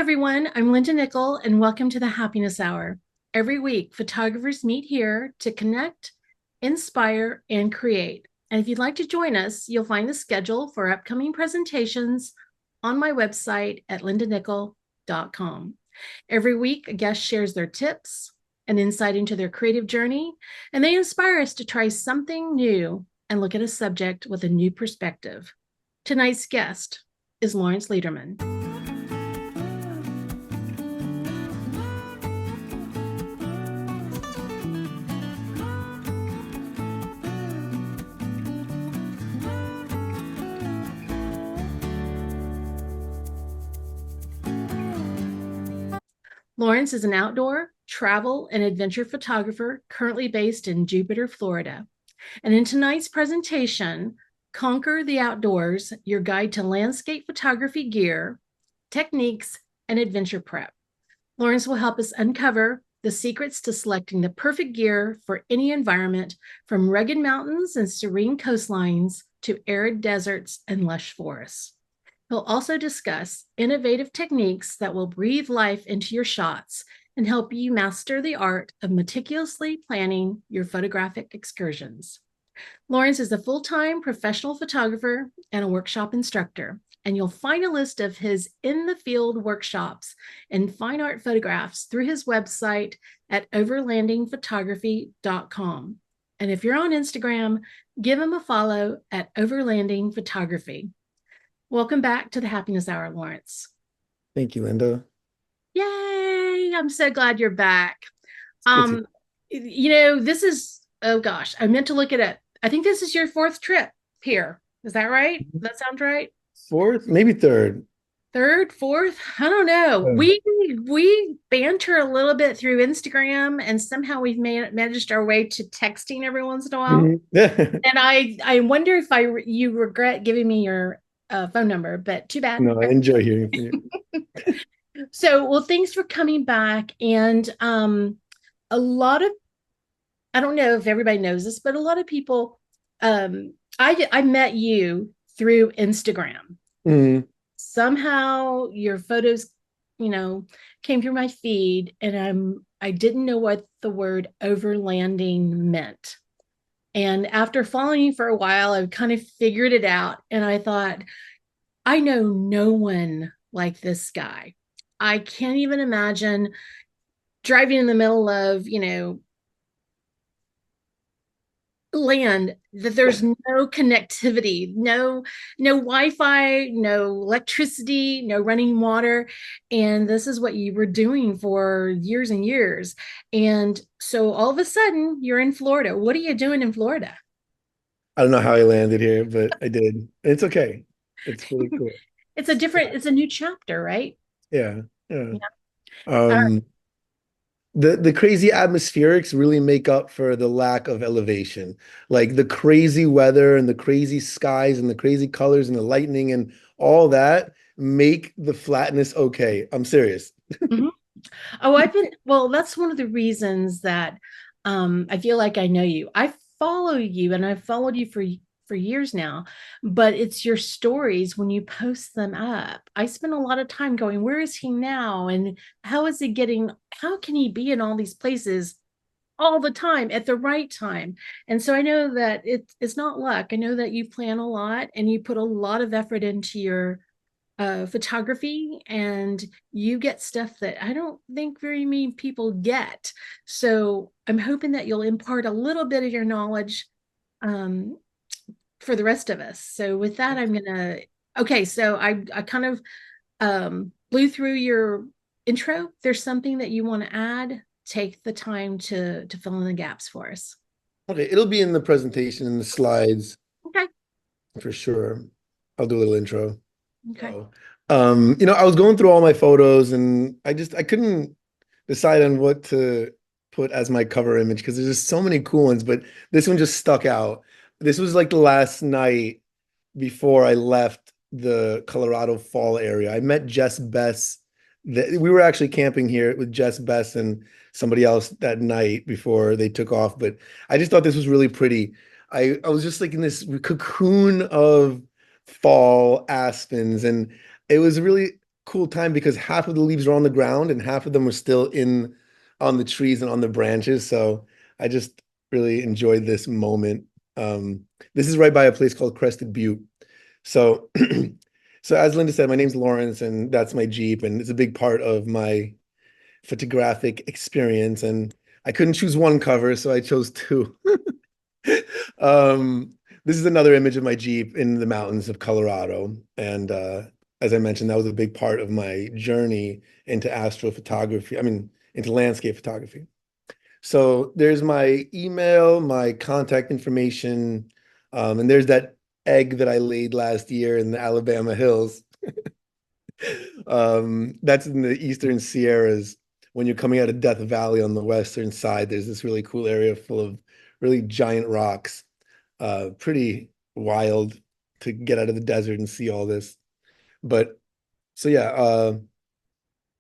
everyone. I'm Linda Nickell, and welcome to the Happiness Hour. Every week, photographers meet here to connect, inspire, and create. And if you'd like to join us, you'll find the schedule for upcoming presentations on my website at lindanickell.com. Every week, a guest shares their tips and insight into their creative journey, and they inspire us to try something new and look at a subject with a new perspective. Tonight's guest is Leyderman. Lawrence is an outdoor, travel, and adventure photographer currently based in Jupiter, Florida. And in tonight's presentation, Conquer the Outdoors, your guide to landscape photography gear, techniques, and adventure prep. Lawrence will help us uncover the secrets to selecting the perfect gear for any environment, from rugged mountains and serene coastlines to arid deserts and lush forests. He'll also discuss innovative techniques that will breathe life into your shots and help you master the art of meticulously planning your photographic excursions. Lawrence is a full-time professional photographer and a workshop instructor, and you'll find a list of his in-the-field workshops and fine art photographs through his website at overlandingphotography.com. And if you're on Instagram, give him a follow at Overlanding Photography. Welcome back to the Happiness Hour, Lawrence. Thank you, Linda. Yay! I'm so glad you're back. This is, oh gosh, I meant to look it up. I think this is your fourth trip here. Is that right? Does that sound right? Fourth, maybe third. Third, fourth? I don't know. We banter a little bit through Instagram, and somehow we've managed our way to texting every once in a while. And I wonder if you regret giving me your phone number, but too bad. No, I enjoy hearing from you. So, well, thanks for coming back. And a lot of, I don't know if everybody knows this, but a lot of people, I met you through Instagram. Somehow your photos, came through my feed, and I didn't know what the word overlanding meant. And after following you for a while, I kind of figured it out. And I thought, I know no one like this guy. I can't even imagine driving in the middle of, land that there's no connectivity, no Wi-Fi, no electricity, no running water. And this is what you were doing for years and years. And so all of a sudden you're in Florida. What are you doing in Florida? I don't know how I landed here, but I did. It's okay. It's really cool. It's a new chapter, right? Yeah. The crazy atmospherics really make up for the lack of elevation. Like the crazy weather and the crazy skies and the crazy colors and the lightning and all that make the flatness okay. I'm serious. Well, that's one of the reasons that I feel like I know you. I follow you, and I've followed you for years now, but it's your stories when you post them up. I spend a lot of time going, where is he now? And how can he be in all these places all the time at the right time? And so I know that it's not luck. I know that you plan a lot and you put a lot of effort into your photography, and you get stuff that I don't think very many people get. So I'm hoping that you'll impart a little bit of your knowledge for the rest of us. So with that, so I kind of blew through your intro. If there's something that you want to add, take the time to fill in the gaps for us. Okay, it'll be in the presentation in the slides. Okay. For sure. I'll do a little intro. Okay. So, I was going through all my photos and I couldn't decide on what to put as my cover image because there's just so many cool ones, but this one just stuck out. This was like the last night before I left the Colorado Fall area. I met Jess Bess. We were actually camping here with Jess Bess and somebody else that night before they took off, but I just thought this was really pretty. I was just like in this cocoon of fall aspens, and it was really cool time because half of the leaves are on the ground and half of them are still in on the trees and on the branches. So I just really enjoyed this moment. This is right by a place called Crested Butte. So, so as Linda said, my name's Lawrence, and that's my Jeep, and it's a big part of my photographic experience. And I couldn't choose one cover, so I chose two. Um, this is another image of my Jeep in the mountains of Colorado. And as I mentioned, that was a big part of my journey into astrophotography. I mean, into landscape photography. So there's my email, my contact information, and there's that egg that I laid last year in the Alabama hills. That's in the Eastern Sierras. When you're coming out of Death Valley on the western side, there's this really cool area full of really giant rocks. Pretty wild to get out of the desert and see all this. But so yeah,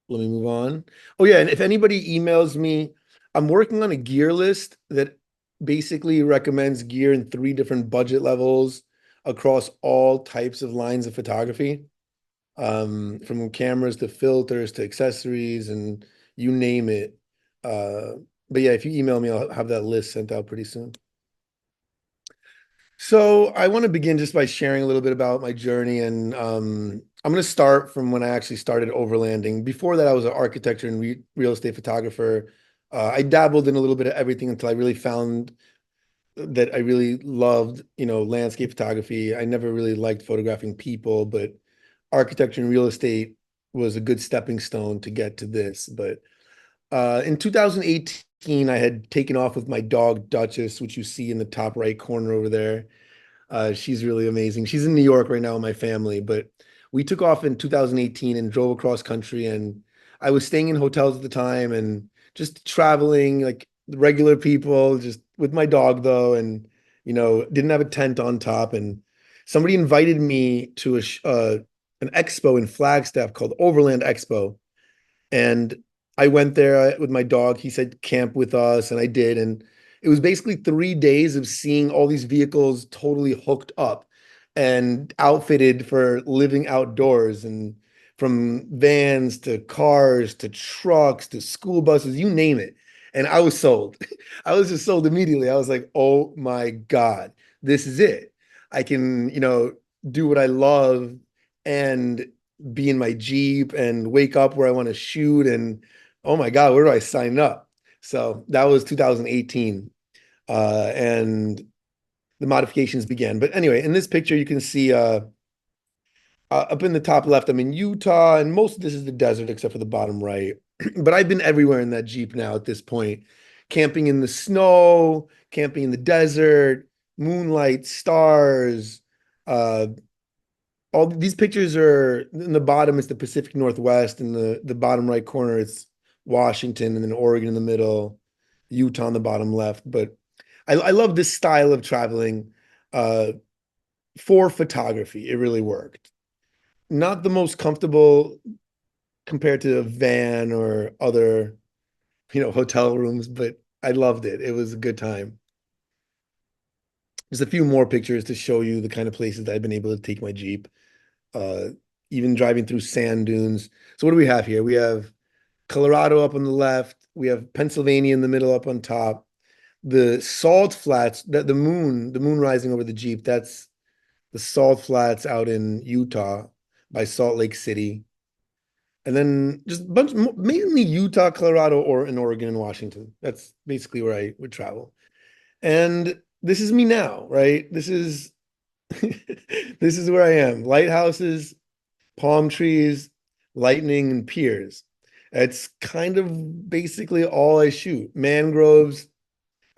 let me move on. Oh yeah, and if anybody emails me, I'm working on a gear list that basically recommends gear in three different budget levels across all types of lines of photography, from cameras to filters to accessories and you name it. Uh, but yeah, if you email me, I'll have that list sent out pretty soon. So I want to begin just by sharing a little bit about my journey, and I'm going to start from when I actually started overlanding. Before that, I was an architecture and real estate photographer. I dabbled in a little bit of everything until I really found that I really loved, landscape photography. I never really liked photographing people, but architecture and real estate was a good stepping stone to get to this. But in 2018, I had taken off with my dog Duchess, which you see in the top right corner over there. She's really amazing. She's in New York right now with my family, but we took off in 2018 and drove across country. And I was staying in hotels at the time and just traveling like regular people, just with my dog though, and didn't have a tent on top. And somebody invited me to an expo in Flagstaff called Overland Expo, and I went there with my dog. He said, camp with us, and I did. And it was basically 3 days of seeing all these vehicles totally hooked up and outfitted for living outdoors, and from vans to cars to trucks to school buses, you name it. And I was sold. I was just sold immediately. I was like, oh my God, this is it. I can, do what I love and be in my Jeep and wake up where I want to shoot. And oh my God, where do I sign up? So that was 2018. And the modifications began. But anyway, in this picture, you can see up in the top left, I'm in Utah, and most of this is the desert except for the bottom right. But I've been everywhere in that Jeep now at this point, camping in the snow, camping in the desert, moonlight, stars, uh, all these pictures are in the bottom. It's the Pacific Northwest, and the bottom right corner it's Washington, and then Oregon in the middle, Utah on the bottom left. But I love this style of traveling uh, for photography. It really worked. Not the most comfortable compared to a van or other, hotel rooms, but I loved it. It was a good time. There's a few more pictures to show you the kind of places that I've been able to take my Jeep, uh, even driving through sand dunes. So what do we have here? We have Colorado up on the left. We have Pennsylvania in the middle up on top. The salt flats, that the moon rising over the Jeep, that's the salt flats out in Utah by Salt Lake City. And then just a bunch, mainly Utah, Colorado, or in Oregon and Washington. That's basically where I would travel. And this is me now, right? This is this is where I am. Lighthouses, palm trees, lightning, and piers. It's kind of basically all I shoot. Mangroves.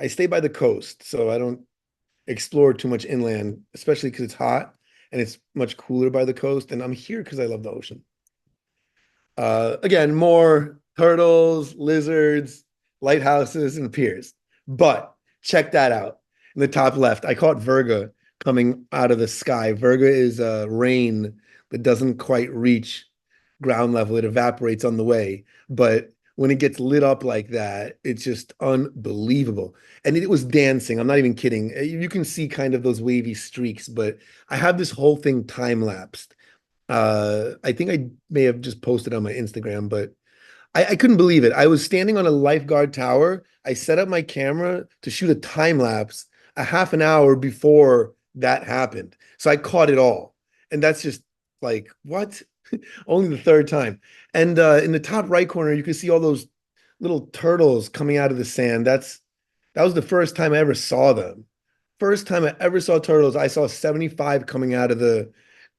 I stay by the coast, so I don't explore too much inland, especially because it's hot and it's much cooler by the coast. And I'm here because I love the ocean. Again, more turtles, lizards, lighthouses, and piers. But check that out. In the top left, I caught Virga coming out of the sky. Virga is rain that doesn't quite reach ground level. It evaporates on the way. But when it gets lit up like that, it's just unbelievable. And it was dancing. I'm not even kidding. You can see kind of those wavy streaks, but I have this whole thing time lapsed. I think I may have just posted on my Instagram, but I couldn't believe it. I was standing on a lifeguard tower. I set up my camera to shoot a time lapse a half an hour before that happened. So I caught it all. And that's just like, what? Only the third time. And in the top right corner, you can see all those little turtles coming out of the sand. That was the first time I ever saw them. First time I ever saw turtles, I saw 75 coming out of the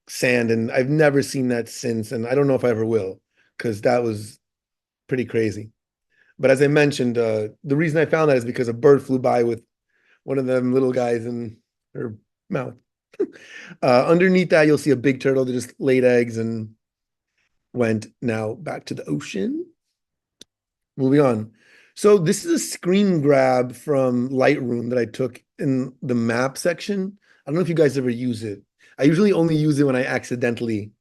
sand, and I've never seen that since. And I don't know if I ever will, because that was pretty crazy. But as I mentioned, the reason I found that is because a bird flew by with one of them little guys in her mouth. Underneath that, you'll see a big turtle that just laid eggs and went now back to the ocean. Moving on. So this is a screen grab from Lightroom that I took in the map section. I don't know if you guys ever use it. I usually only use it when I accidentally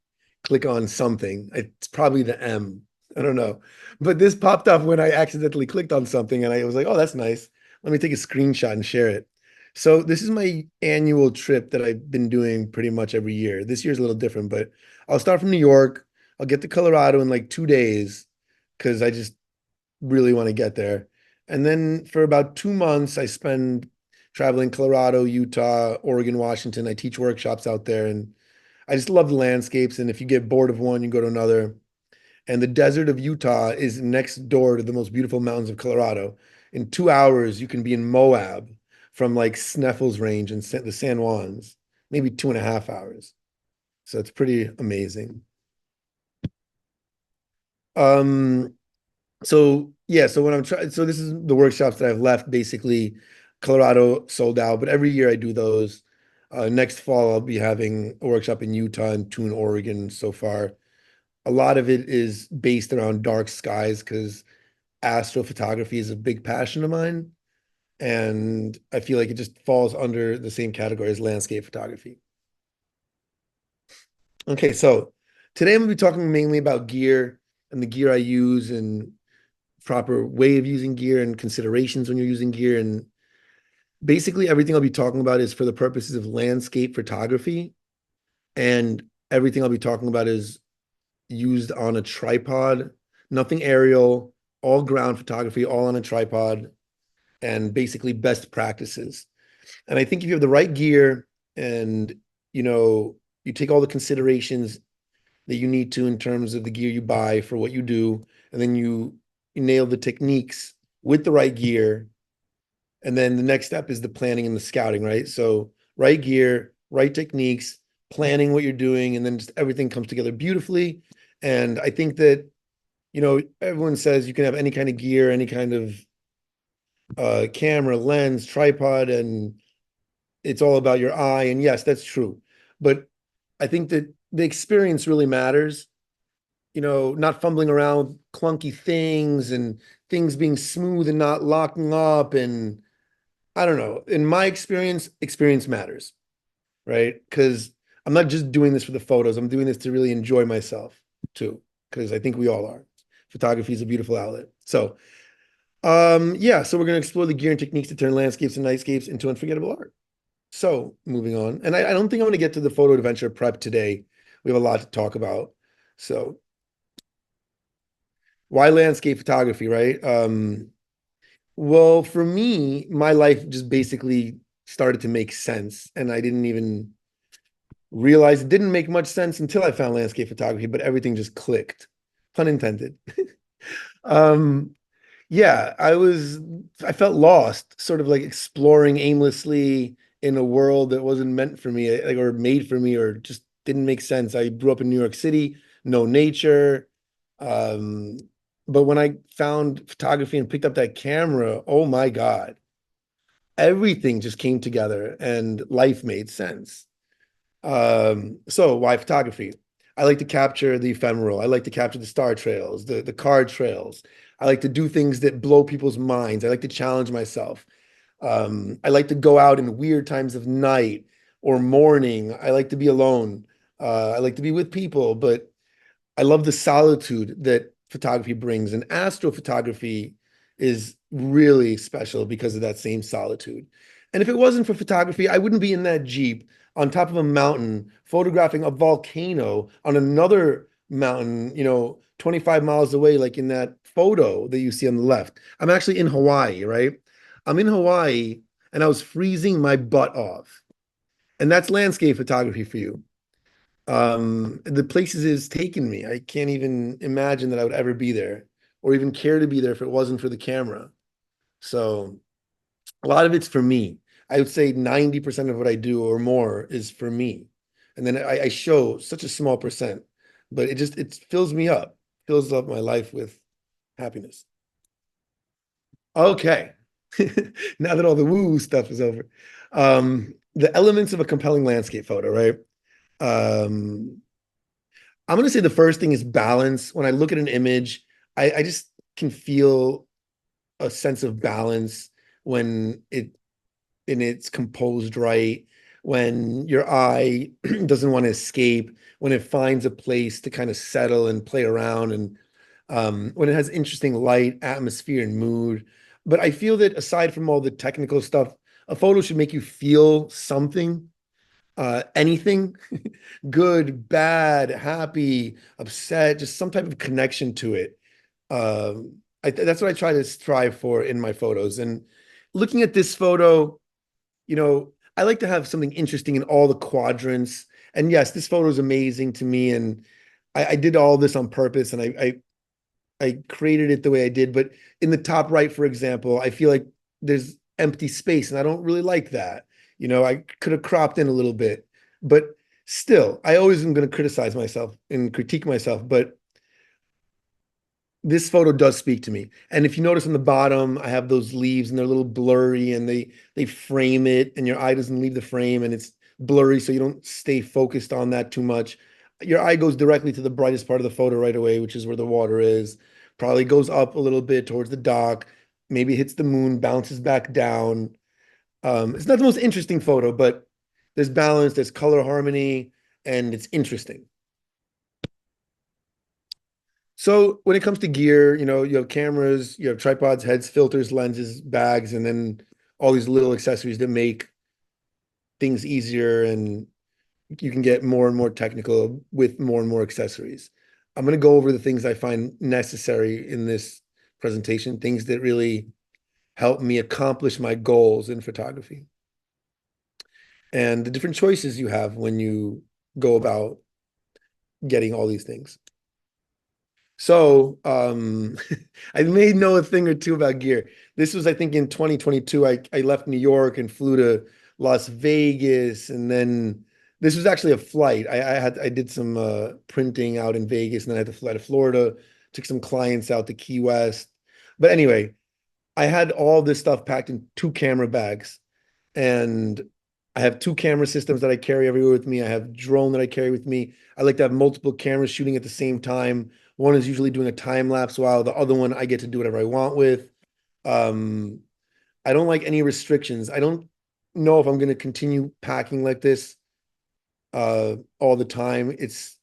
click on something. It's probably the M. I don't know. But this popped up when I accidentally clicked on something and I was like, oh, that's nice. Let me take a screenshot and share it. So this is my annual trip that I've been doing pretty much every year. This year's a little different, but I'll start from New York. I'll get to Colorado in like 2 days because I just really want to get there. And then for about 2 months, I spend traveling Colorado, Utah, Oregon, Washington. I teach workshops out there and I just love the landscapes. And if you get bored of one, you go to another. And the desert of Utah is next door to the most beautiful mountains of Colorado. In 2 hours, you can be in Moab from like Sneffels Range and the San Juans, maybe 2.5 hours. So it's pretty amazing. Um, so yeah, so when I'm trying, so this is the workshops that I've left. Basically, Colorado sold out, but every year I do those. Next fall, I'll be having a workshop in Utah and two in Oregon so far. A lot of it is based around dark skies because astrophotography is a big passion of mine. And I feel like it just falls under the same category as landscape photography. Okay, so today I'm going to be talking mainly about gear and the gear I use and proper way of using gear and considerations when you're using gear. And basically, everything I'll be talking about is for the purposes of landscape photography. And everything I'll be talking about is used on a tripod, nothing aerial, all ground photography, all on a tripod, and basically best practices. And I think if you have the right gear and you take all the considerations that you need to in terms of the gear you buy for what you do, and then you nail the techniques with the right gear. And then the next step is the planning and the scouting, right? So right gear, right techniques, planning what you're doing, and then just everything comes together beautifully. And I think that, everyone says you can have any kind of gear, any kind of camera, lens, tripod, and it's all about your eye. And yes, that's true. But I think that the experience really matters, not fumbling around with clunky things and things being smooth and not locking up. And I don't know. In my experience matters, right? Because I'm not just doing this for the photos. I'm doing this to really enjoy myself too, because I think we all are. Photography is a beautiful outlet. So, yeah, so we're going to explore the gear and techniques to turn landscapes and nightscapes into unforgettable art. So, moving on. And I don't think I'm going to get to the photo adventure prep today. We have a lot to talk about. So, why landscape photography, right? Well, for me, my life just basically started to make sense, and I didn't even realize it didn't make much sense until I found landscape photography, but everything just clicked, pun intended. Um, yeah, I felt lost, sort of like exploring aimlessly in a world that wasn't meant for me, like, or made for me, or just didn't make sense. I grew up in New York City, no nature. Um, but when I found photography and picked up that camera, oh my God, everything just came together and life made sense. So why photography? I like to capture the ephemeral. I like to capture the star trails, the car trails. I like to do things that blow people's minds. I like to challenge myself. I like to go out in weird times of night or morning. I like to be alone. I like to be with people, but I love the solitude that photography brings. And astrophotography is really special because of that same solitude. And if it wasn't for photography, I wouldn't be in that Jeep. on top of a mountain, photographing a volcano on another mountain, 25 miles away, like in that photo that you see on the left. I'm actually in Hawaii, right? I'm in Hawaii and I was freezing my butt off. And that's landscape photography for you. The places it's taken me, I can't even imagine that I would ever be there or even care to be there if it wasn't for the camera. So a lot of it's for me. I would say 90% of what I do or more is for me. And then I show such a small percent, but it fills me up, fills up my life with happiness. Okay. Now that all the woo stuff is over. The elements of a compelling landscape photo, right? Um, I'm going to say the first thing is balance. When I look at an image, I just can feel a sense of balance when it's composed right, when your eye doesn't want to escape, when it finds a place to kind of settle and play around, and when it has interesting light, atmosphere, and mood. But I feel that aside from all the technical stuff, a photo should make you feel something, anything, good, bad, happy, upset, just some type of connection to it. That's what I try to strive for in my photos. And looking at this photo, I like to have something interesting in all the quadrants. And yes, this photo is amazing to me. And I did all this on purpose and I created it the way I did. But in the top right, for example, I feel like there's empty space and I don't really like that. I could have cropped in a little bit, but still, I always am going to criticize myself and critique myself. But this photo does speak to me. And if you notice on the bottom, I have those leaves and they're a little blurry and they frame it and your eye doesn't leave the frame and it's blurry so you don't stay focused on that too much. Your eye goes directly to the brightest part of the photo right away, which is where the water is. Probably goes up a little bit towards the dock, maybe hits the moon, bounces back down. It's not the most interesting photo, but there's balance, there's color harmony, and it's interesting. So when it comes to gear, you have cameras, you have tripods, heads, filters, lenses, bags, and then all these little accessories that make things easier and you can get more and more technical with more and more accessories. I'm going to go over the things I find necessary in this presentation, things that really help me accomplish my goals in photography and the different choices you have when you go about getting all these things. So I may know a thing or two about gear. This was, I think, in 2022. I left New York and flew to Las Vegas, and then this was actually a flight. I did some printing out in Vegas, and then I had to fly to Florida. Took some clients out to Key West. But anyway, I had all this stuff packed in two camera bags, and I have two camera systems that I carry everywhere with me. I have drone that I carry with me. I like to have multiple cameras shooting at the same time. One is usually doing a time lapse while the other one I get to do whatever I want with. Um, I don't like any restrictions. I don't know if I'm going to continue packing like this all the time. It's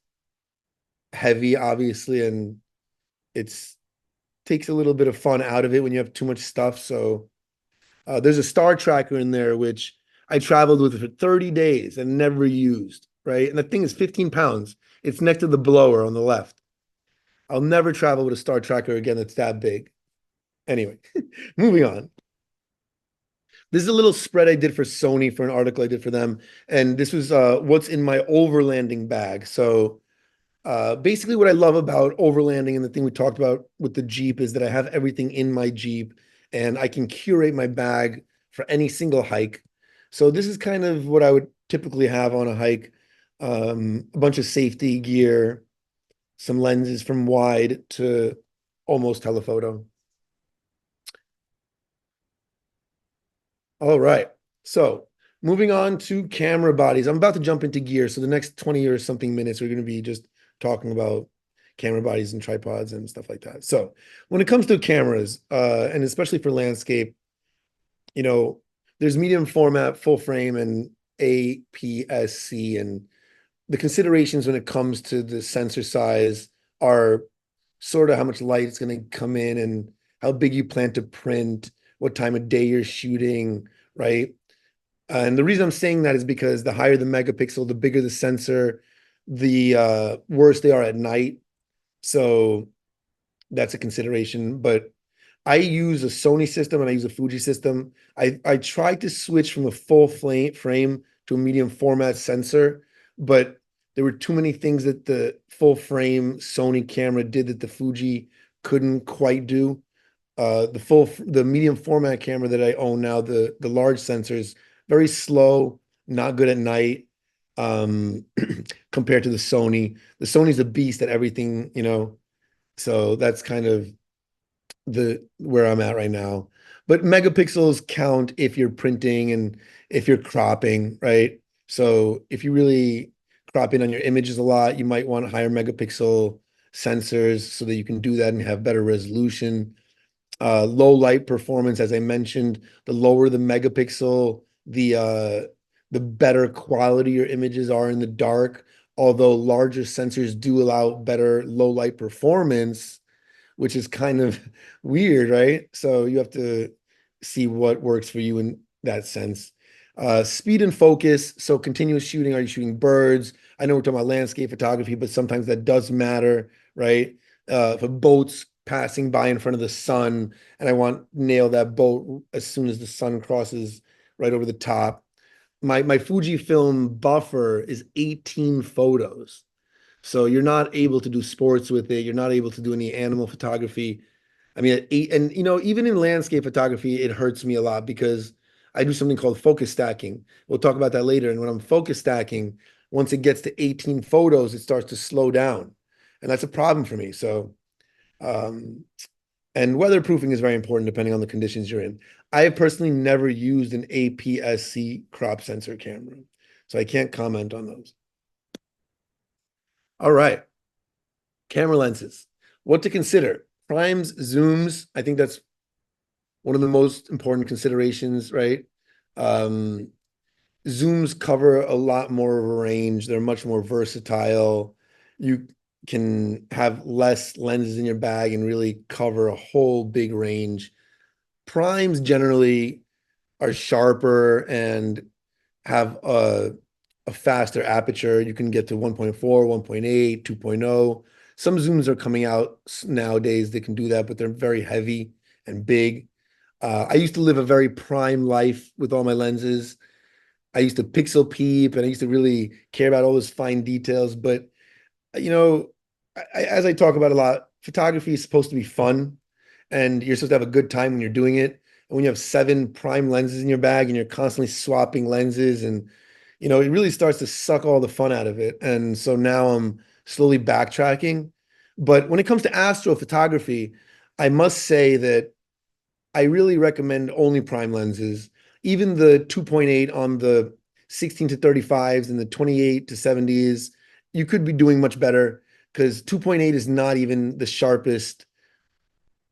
heavy, obviously, and it's takes a little bit of fun out of it when you have too much stuff. So there's a star tracker in there, which I traveled with for 30 days and never used, right? And the thing is 15 pounds. It's next to the blower on the left. I'll never travel with a star tracker again that's that big. Anyway, moving on. This is a little spread I did for Sony for an article I did for them. And this was what's in my overlanding bag. So basically what I love about overlanding and the thing we talked about with the Jeep is that I have everything in my Jeep and I can curate my bag for any single hike. So this is kind of what I would typically have on a hike. A bunch of safety gear, some lenses from wide to almost telephoto. All right. So moving on to camera bodies. I'm about to jump into gear. So the next 20 or something minutes are going to be just talking about camera bodies and tripods and stuff like that. So when it comes to cameras, and especially for landscape, you know, there's medium format, full frame, and APS-C. And the considerations when it comes to the sensor size are sort of how much light is going to come in and how big you plan to print, what time of day you're shooting, right? And the reason I'm saying that is because the higher the megapixel, the bigger the sensor, the worse they are at night. So that's a consideration. But I use a Sony system and I use a Fuji system. I tried to switch from a full frame to a medium format sensor, but there were too many things that the full frame Sony camera did that the Fuji couldn't quite do. The medium format camera that I own now, the large sensors, very slow, not good at night, um, compared to the Sony. The Sony's a beast at everything, so that's kind of the where I'm at right now. But megapixels count if you're printing and if you're cropping, right? So if you really crop in on your images a lot, you might want higher megapixel sensors so that you can do that and have better resolution. Low light performance, as I mentioned, the lower the megapixel, the better quality your images are in the dark. Although larger sensors do allow better low light performance, which is kind of weird, right? So you have to see what works for you in that sense. Speed and focus. So continuous shooting. Are you shooting birds? I know we're talking about landscape photography, but sometimes that does matter, right? If a boat's passing by in front of the sun and I want to nail that boat as soon as the sun crosses right over the top. My Fujifilm buffer is 18 photos. So you're not able to do sports with it. You're not able to do any animal photography. I mean, and even in landscape photography, it hurts me a lot because I do something called focus stacking. We'll talk about that later. And when I'm focus stacking, once it gets to 18 photos, it starts to slow down. And that's a problem for me. So, um, and weatherproofing is very important depending on the conditions you're in. I have personally never used an APS-C crop sensor camera, so I can't comment on those. All right. Camera lenses. What to consider? Primes, zooms. I think that's one of the most important considerations, right? Um, Zooms cover a lot more of a range. They're much more versatile. You can have less lenses in your bag and really cover a whole big range. Primes generally are sharper and have a faster aperture. You can get to 1.4, 1.8, 2.0. Some zooms are coming out nowadays that can do that, but they're very heavy and big. I used to live a very prime life with all my lenses. I used to pixel peep and I used to really care about all those fine details. But, you know, as I talk about a lot, photography is supposed to be fun and you're supposed to have a good time when you're doing it. And when you have seven prime lenses in your bag and you're constantly swapping lenses and it really starts to suck all the fun out of it. And so now I'm slowly backtracking. But when it comes to astrophotography, I must say that I really recommend only prime lenses. Even the 2.8 on the 16 to 35s and the 28 to 70s, you could be doing much better because 2.8 is not even the sharpest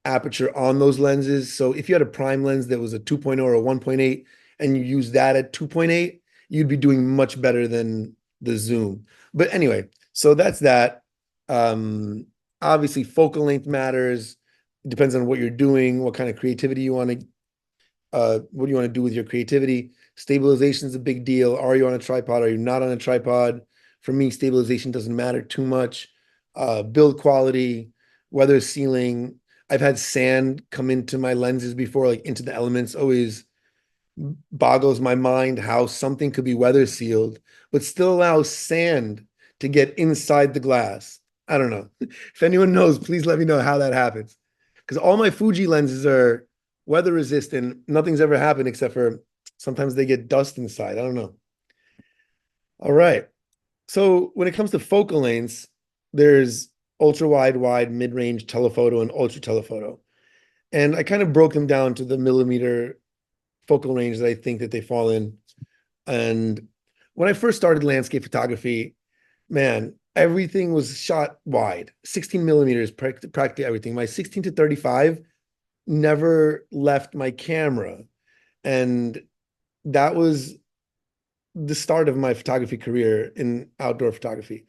aperture on those lenses. So if you had a prime lens that was a 2.0 or a 1.8 and you use that at 2.8, you'd be doing much better than the zoom. But anyway, so that's that. Um, Obviously, focal length matters. It depends on what you're doing, what kind of creativity you want to, what do you want to do with your creativity. Stabilization is a big deal. Are you on a tripod? Are you not on a tripod? For me, stabilization doesn't matter too much. Build quality, weather sealing. I've had sand come into my lenses before, like into the elements. Always boggles my mind how something could be weather sealed, but still allows sand to get inside the glass. I don't know. If anyone knows, please let me know how that happens. Because all my Fuji lenses are weather resistant. Nothing's ever happened except for sometimes they get dust inside. I don't know. All right. So when it comes to focal lengths, there's ultra wide, wide, mid-range telephoto, and ultra telephoto. And I kind of broke them down to the millimeter focal range that I think that they fall in. And when I first started landscape photography, man, everything was shot wide, 16 millimeters, practically everything. My 16 to 35 never left my camera. And that was the start of my photography career in outdoor photography.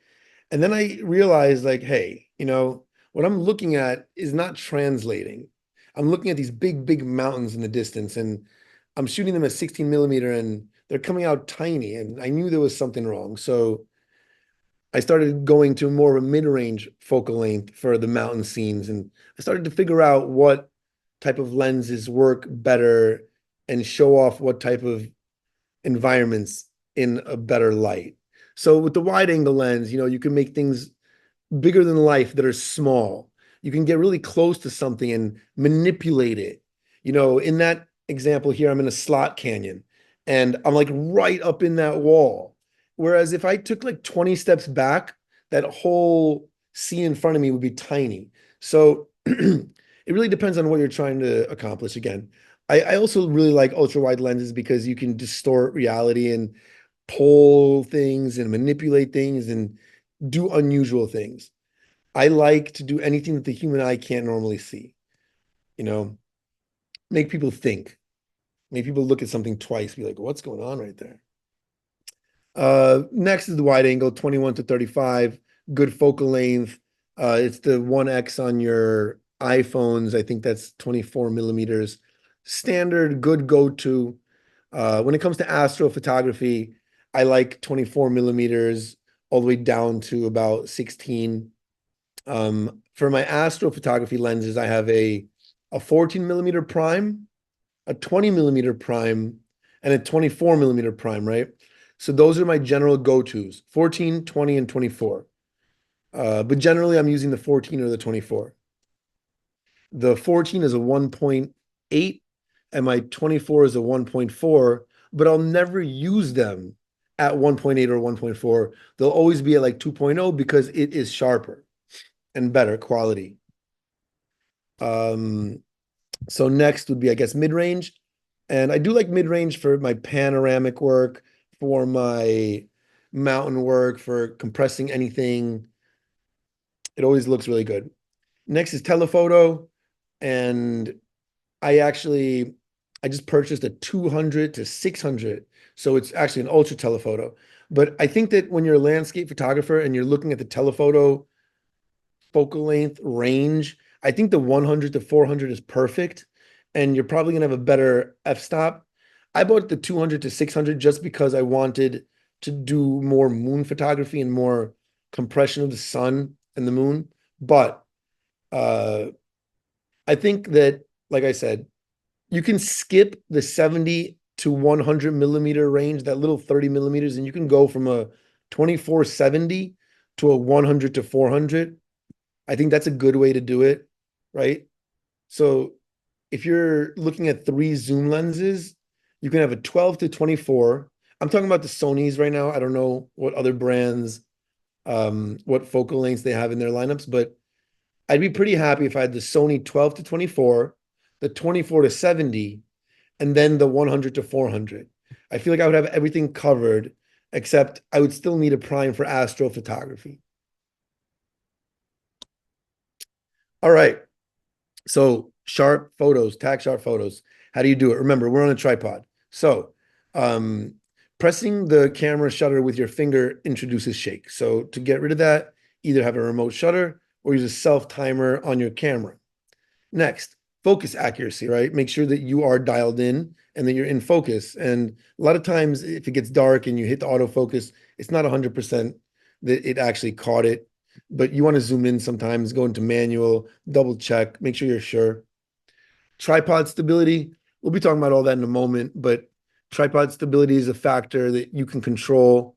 And then I realized, like, hey, what I'm looking at is not translating. I'm looking at these big, big mountains in the distance, and I'm shooting them at 16 millimeter, and they're coming out tiny, and I knew there was something wrong. So I started going to more of a mid-range focal length for the mountain scenes, and I started to figure out what type of lenses work better and show off what type of environments in a better light. So with the wide angle lens, you can make things bigger than life that are small. You can get really close to something and manipulate it. In that example here, I'm in a slot canyon and I'm like right up in that wall. Whereas if I took like 20 steps back, that whole sea in front of me would be tiny. So it really depends on what you're trying to accomplish. Again, I also really like ultra wide lenses because you can distort reality and pull things and manipulate things and do unusual things. I like to do anything that the human eye can't normally see, you know, make people think, make people look at something twice, be like, what's going on right there? Next is the wide angle, 21 to 35, good focal length. It's the 1X on your iPhones. I think that's 24 millimeters. Standard, good go-to. When it comes to astrophotography, I like 24 millimeters all the way down to about 16. For my astrophotography lenses, I have a 14 millimeter prime, a 20 millimeter prime, and a 24 millimeter prime, right? So those are my general go-tos, 14, 20, and 24. But generally, I'm using the 14 or the 24. The 14 is a 1.8, and my 24 is a 1.4, but I'll never use them at 1.8 or 1.4. They'll always be at like 2.0 because it is sharper and better quality. So next would be, I guess, mid-range. And I do like mid-range for my panoramic work, for my mountain work, for compressing anything. It always looks really good. Next is telephoto. And I just purchased a 200 to 600. So it's actually an ultra telephoto. But I think that when you're a landscape photographer and you're looking at the telephoto focal length range, I think the 100 to 400 is perfect. And you're probably going to have a better f-stop. I bought the 200 to 600 just because I wanted to do more moon photography and more compression of the sun and the moon. But uh, I think that, like I said, you can skip the 70 to 100 millimeter range, that little 30 millimeters, and you can go from a 2470 to a 100 to 400. I think that's a good way to do it, right? So if you're looking at 3 zoom lenses, you can have a 12 to 24. I'm talking about the Sonys right now. I don't know what other brands, what focal lengths they have in their lineups, but I'd be pretty happy if I had the Sony 12 to 24, the 24 to 70, and then the 100 to 400. I feel like I would have everything covered, except I would still need a prime for astrophotography. All right. So sharp photos, tack sharp photos. How do you do it? Remember, we're on a tripod. So um, pressing the camera shutter with your finger introduces shake. So to get rid of that, either have a remote shutter or use a self timer on your camera. Next, focus accuracy, right? Make sure that you are dialed in and that you're in focus. And a lot of times, if it gets dark and you hit the autofocus, it's not 100% that it actually caught it. But you want to zoom in sometimes, go into manual, double check, make sure you're sure. Tripod stability, we'll be talking about all that in a moment, but tripod stability is a factor that you can control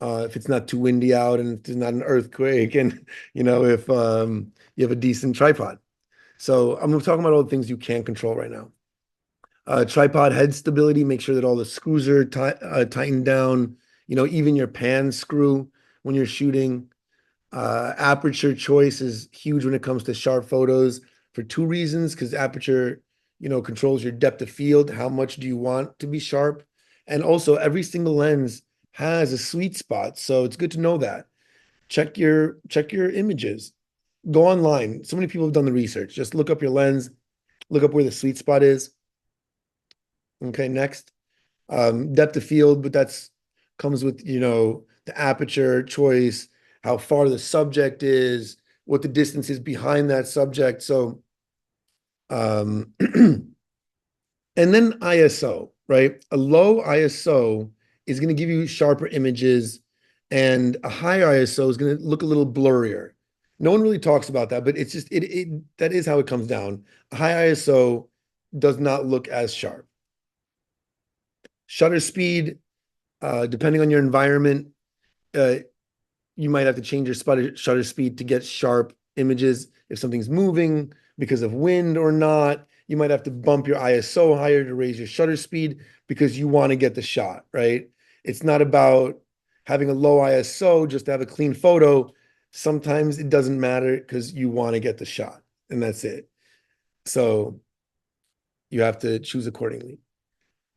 if it's not too windy out and if there's not an earthquake and, if you have a decent tripod. So I'm talking about all the things you can control right now. Tripod head stability, make sure that all the screws are tightened down, even your pan screw when you're shooting. Aperture choice is huge when it comes to sharp photos for 2 reasons, because aperture, controls your depth of field. How much do you want to be sharp? And also every single lens has a sweet spot. So it's good to know that. Check your images. Go online. So many people have done the research. Just look up your lens, look up where the sweet spot is. Okay, next. Depth of field, but that's comes with, the aperture choice, how far the subject is, what the distance is behind that subject. So, and then ISO, right? A low ISO is going to give you sharper images, and a higher ISO is going to look a little blurrier. No one really talks about that, but it's just it that is how it comes down. A high ISO does not look as sharp. Shutter speed, depending on your environment, uh, you might have to change your shutter speed to get sharp images. If something's moving because of wind or not, you might have to bump your ISO higher to raise your shutter speed because you want to get the shot, right? It's not about having a low ISO just to have a clean photo. Sometimes it doesn't matter because you want to get the shot, and that's it. So you have to choose accordingly.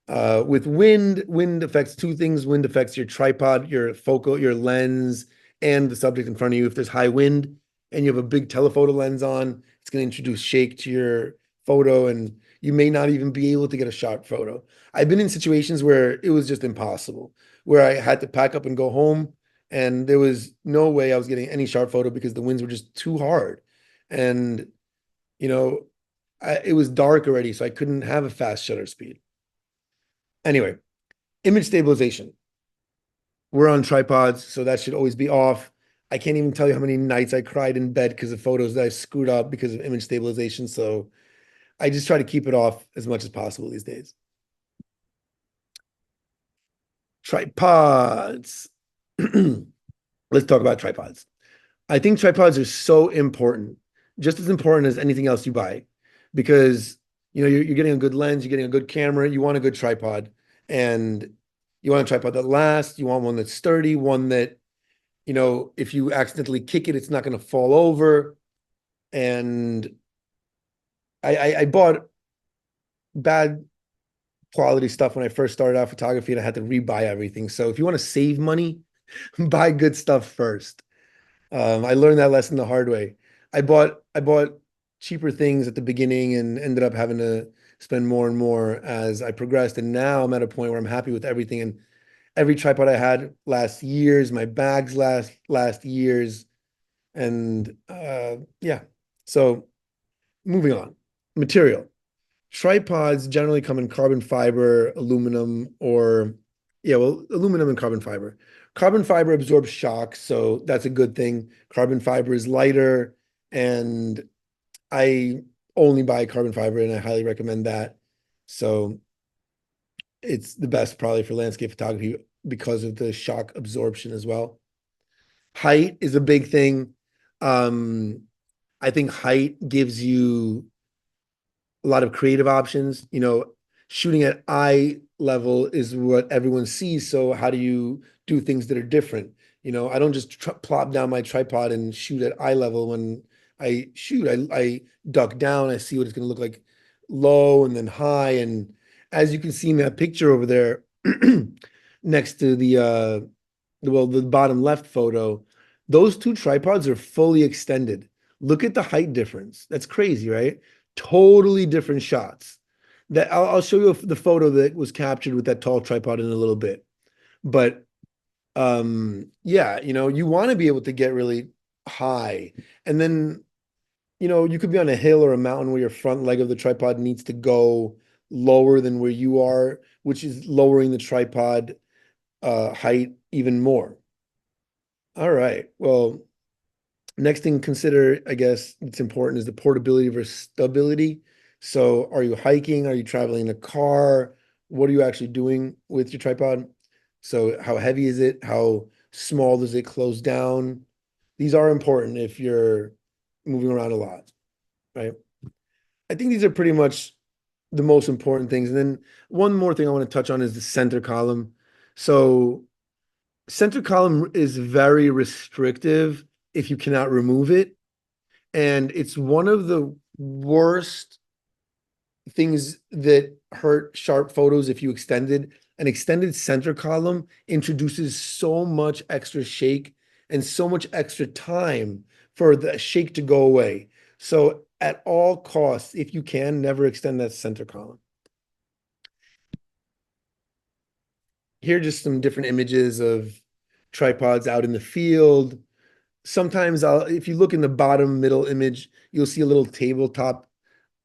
With wind affects two things. Wind affects your tripod, your focal, your lens, and the subject in front of you. If there's high wind and you have a big telephoto lens on, it's going to introduce shake to your photo, and you may not even be able to get a sharp photo. I've been in situations where it was just impossible, where I had to pack up and go home, and there was no way I was getting any sharp photo because the winds were just too hard. And, you know, it was dark already, so I couldn't have a fast shutter speed. Anyway, image stabilization. We're on tripods, so that should always be off. I can't even tell you how many nights I cried in bed because of photos that I screwed up because of image stabilization. So I just try to keep it off as much as possible these days. Tripods. Let's talk about tripods. I think tripods are so important, just as important as anything else you buy, because you're getting a good lens, you're getting a good camera, you want a good tripod, and you want a tripod that lasts, you want one that's sturdy, one that, if you accidentally kick it, it's not going to fall over. And I bought bad quality stuff when I first started out photography, and I had to rebuy everything. So if you want to save money, buy good stuff first. I learned that lesson the hard way. I bought cheaper things at the beginning and ended up having to spend more and more as I progressed. And now I'm at a point where I'm happy with everything. And every tripod I had lasts years. My bags last years. And yeah. So moving on. Material. Tripods generally come in carbon fiber, aluminum, or yeah, well, aluminum and carbon fiber. Carbon fiber absorbs shock, so that's a good thing. Carbon fiber is lighter, and I only buy carbon fiber, and I highly recommend that. So it's the best probably for landscape photography because of the shock absorption as well. Height is a big thing. Um, I think height gives you a lot of creative options. Shooting at eye level is what everyone sees. So how do you do things that are different? I don't just plop down my tripod and shoot at eye level when I shoot. I duck down. I see what it's going to look like low and then high. And as you can see in that picture over there, next to the bottom left photo, those two tripods are fully extended. Look at the height difference. That's crazy, right? Totally different shots. That I'll show you the photo that was captured with that tall tripod in a little bit. But yeah, you want to be able to get really high. And then, you could be on a hill or a mountain where your front leg of the tripod needs to go lower than where you are, which is lowering the tripod height even more. All right. Well, next thing consider, I guess, it's important is the portability versus stability. So are you hiking? Are you traveling in a car? What are you actually doing with your tripod? So how heavy is it? How small does it close down? These are important if you're moving around a lot, right? I think these are pretty much the most important things. And then one more thing I want to touch on is the center column. So center column is very restrictive if you cannot remove it. And it's one of the worst things that hurt sharp photos if you extended. An extended center column introduces so much extra shake and so much extra time for the shake to go away. So at all costs, if you can, never extend that center column. Here are just some different images of tripods out in the field. Sometimes if you look in the bottom middle image, you'll see a little tabletop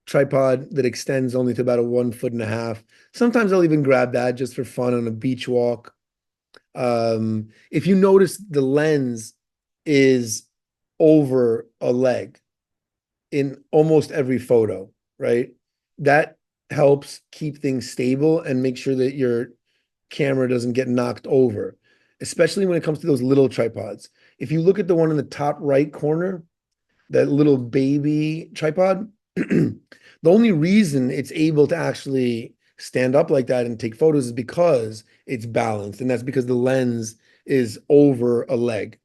tripod that extends only to about a 1.5 feet. Sometimes I'll even grab that just for fun on a beach walk. If you notice, the lens is over a leg in almost every photo, right? That helps keep things stable and make sure that your camera doesn't get knocked over, especially when it comes to those little tripods. If you look at the one in the top right corner, that little baby tripod, the only reason it's able to actually stand up like that and take photos is because it's balanced, and that's because the lens is over a leg.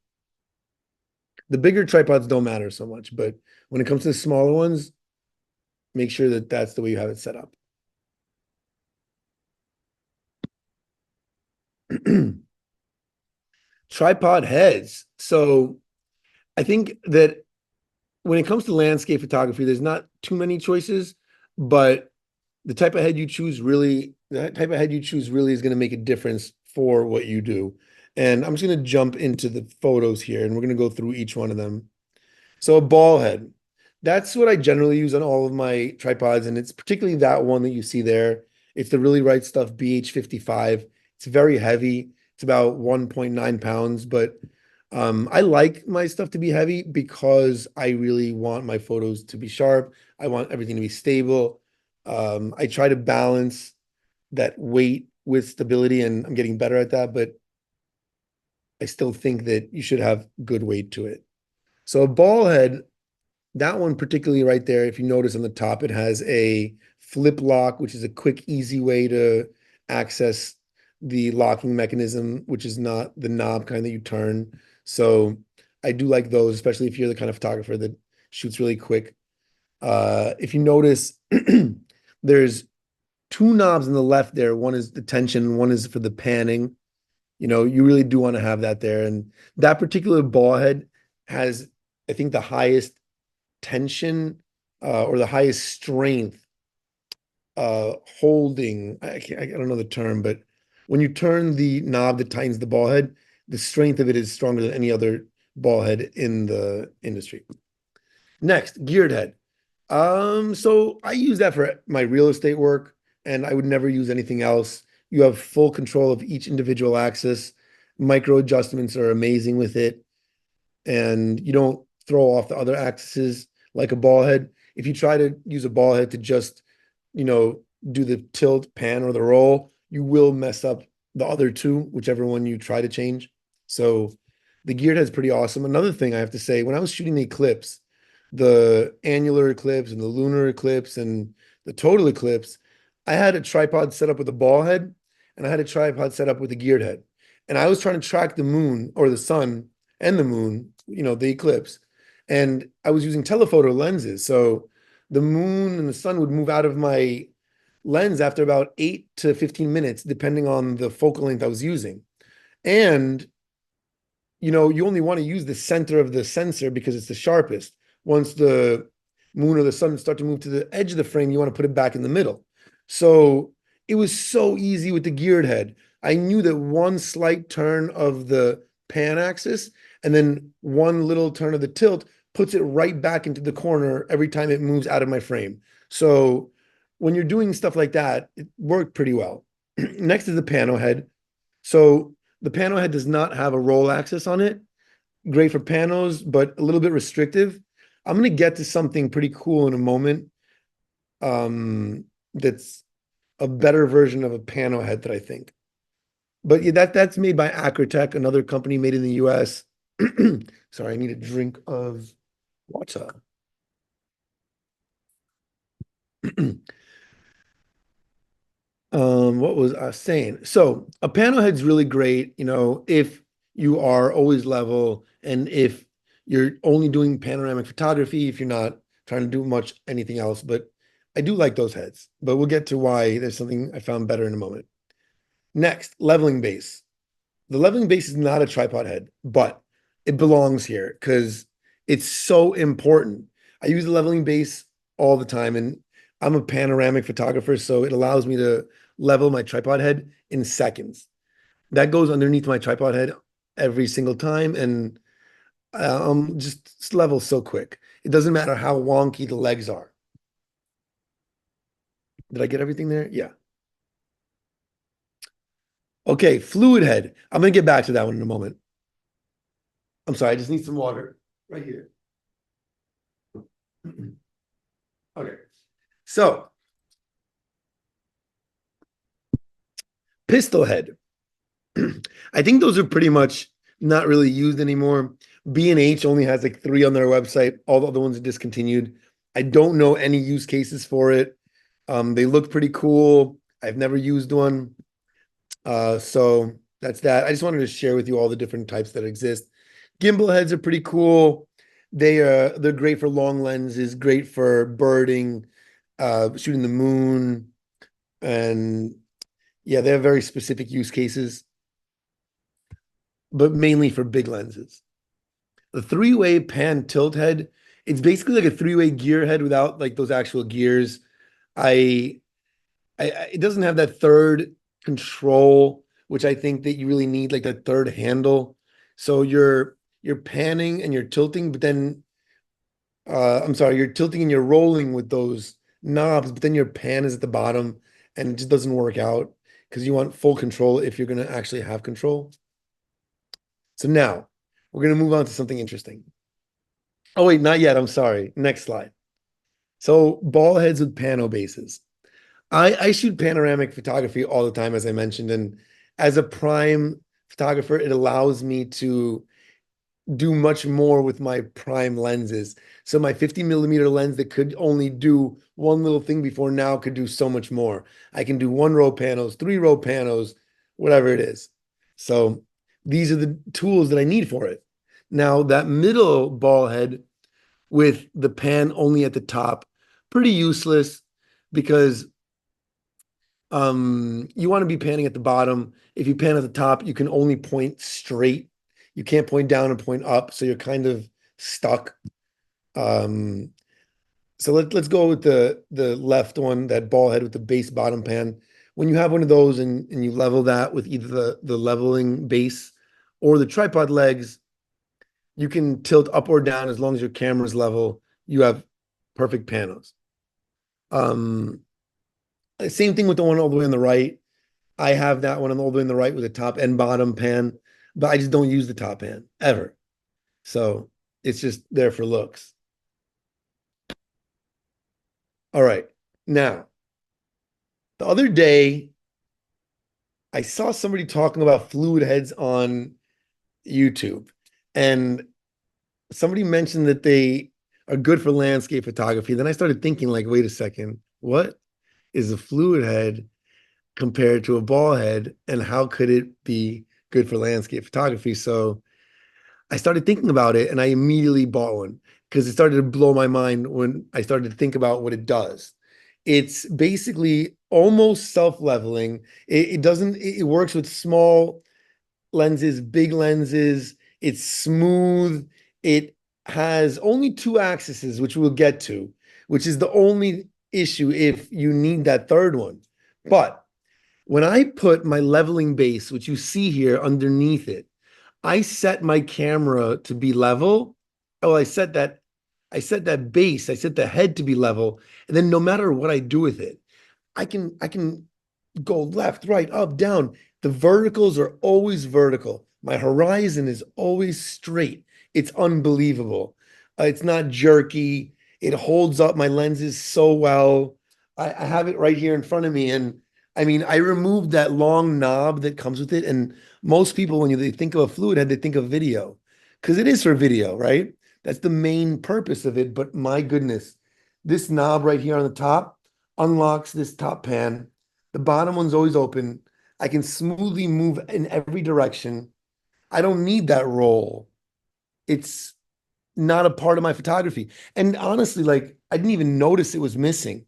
The bigger tripods don't matter so much, but when it comes to the smaller ones, make sure that that's the way you have it set up. Tripod heads. So I think that when it comes to landscape photography, there's not too many choices, but the type of head you choose really is going to make a difference for what you do. And I'm just going to jump into the photos here and we're going to go through each one of them. So a ball head, that's what I generally use on all of my tripods. And it's particularly that one that you see there. It's the Really Right Stuff BH55. It's very heavy. It's about 1.9 pounds, but I like my stuff to be heavy because I really want my photos to be sharp. I want everything to be stable. I try to balance that weight with stability, and I'm getting better at that, but I still think that you should have good weight to it. So a ball head, that one particularly right there, if you notice on the top, it has a flip lock, which is a quick, easy way to access the locking mechanism, which is not the knob kind that you turn. So I do like those, especially if you're the kind of photographer that shoots really quick. If you notice, there's two knobs on the left there. One is the tension, one is for the panning. You really do want to have that there. And that particular ball head has, I think, the highest tension or the highest strength holding. I don't know the term, but when you turn the knob that tightens the ball head, the strength of it is stronger than any other ball head in the industry. Next, geared head. So I use that for my real estate work, and I would never use anything else. You have full control of each individual axis. Micro adjustments are amazing with it, and you don't throw off the other axes like a ball head. If you try to use a ball head to just, do the tilt, pan, or the roll, you will mess up the other two, whichever one you try to change. So the geared head's pretty awesome. Another thing I have to say, when I was shooting the eclipse, the annular eclipse and the lunar eclipse and the total eclipse, I had a tripod set up with a ball head and I had a tripod set up with a geared head. And I was trying to track the moon or the sun and the moon, the eclipse. And I was using telephoto lenses. So the moon and the sun would move out of my lens after about 8 to 15 minutes, depending on the focal length I was using. And, you only want to use the center of the sensor because it's the sharpest. Once the moon or the sun start to move to the edge of the frame, you want to put it back in the middle. So it was so easy with the geared head. I knew that one slight turn of the pan axis and then one little turn of the tilt puts it right back into the corner every time it moves out of my frame. So when you're doing stuff like that, it worked pretty well. Next is the pano head. So the pano head does not have a roll axis on it. Great for panos, but a little bit restrictive. I'm going to get to something pretty cool in a moment. That's a better version of a pano head that I think. But yeah, that's made by Acrotech, another company made in the US. Sorry, I need a drink of water. What was I saying? So a panel head's really great, if you are always level and if you're only doing panoramic photography, if you're not trying to do much anything else. But I do like those heads, but we'll get to why there's something I found better in a moment. Next, leveling base. The leveling base is not a tripod head, but it belongs here because it's so important. I use the leveling base all the time, and I'm a panoramic photographer, so it allows me to level my tripod head in seconds. That goes underneath my tripod head every single time, and just level so quick. It doesn't matter how wonky the legs are. Did I get everything there? Yeah. Okay, fluid head. I'm gonna get back to that one in a moment. I'm sorry, I just need some water right here. Okay. So, pistol head. I think those are pretty much not really used anymore. B&H only has like three on their website. All the other ones are discontinued. I don't know any use cases for it. They look pretty cool. I've never used one. So that's that. I just wanted to share with you all the different types that exist. Gimbal heads are pretty cool. They're great for long lenses, great for birding, shooting the moon, and yeah, they have very specific use cases, but mainly for big lenses. The three-way pan tilt head, it's basically like a three-way gear head without like those actual gears. I, it doesn't have that third control, which I think that you really need, like that third handle. So you're panning and you're tilting, but then I'm sorry, you're tilting and you're rolling with those knobs, but then your pan is at the bottom and it just doesn't work out because you want full control if you're going to actually have control. So now we're going to move on to something interesting. Oh, wait, not yet. I'm sorry. Next slide. So ball heads with pano bases. I shoot panoramic photography all the time, as I mentioned, and as a prime photographer, it allows me to do much more with my prime lenses. So my 50 millimeter lens that could only do one little thing before now could do so much more. I can do 1 row panos, 3 row panos, whatever it is. So these are the tools that I need for it. Now that middle ball head with the pan only at the top, pretty useless because you want to be panning at the bottom. If you pan at the top, you can only point straight. You can't point down and point up, so you're kind of stuck. Um, so let's go with the left one, that ball head with the base bottom pan. When you have one of those and you level that with either the leveling base or the tripod legs, you can tilt up or down as long as your camera's level. You have perfect panos. Um, Same thing with the one all the way on the right. I have that one all the way on the right with a top and bottom pan, but I just don't use the top pan ever. So it's just there for looks. All right. Now, the other day, I saw somebody talking about fluid heads on YouTube, and somebody mentioned that they are good for landscape photography. Then I started thinking, like, wait a second, what is a fluid head compared to a ball head, and how could it be good for landscape photography? So I started thinking about it and I immediately bought one because it started to blow my mind when I started to think about what it does. It's basically almost self-leveling. It doesn't, it works with small lenses, big lenses. It's smooth. It has only two axes, which we'll get to, which is the only issue if you need that third one. But when I put my leveling base, which you see here underneath it, I set my camera to be level. Oh, I set that base, I set the head to be level. And then no matter what I do with it, I can go left, right, up, down. The verticals are always vertical. My horizon is always straight. It's unbelievable. It's not jerky. It holds up my lenses so well. I have it right here in front of me. And I mean, I removed that long knob that comes with it. And most people, when they think of a fluid head, they think of video because it is for video, right? That's the main purpose of it. But my goodness, this knob right here on the top unlocks this top pan. The bottom one's always open. I can smoothly move in every direction. I don't need that roll. It's not a part of my photography. And honestly, like I didn't even notice it was missing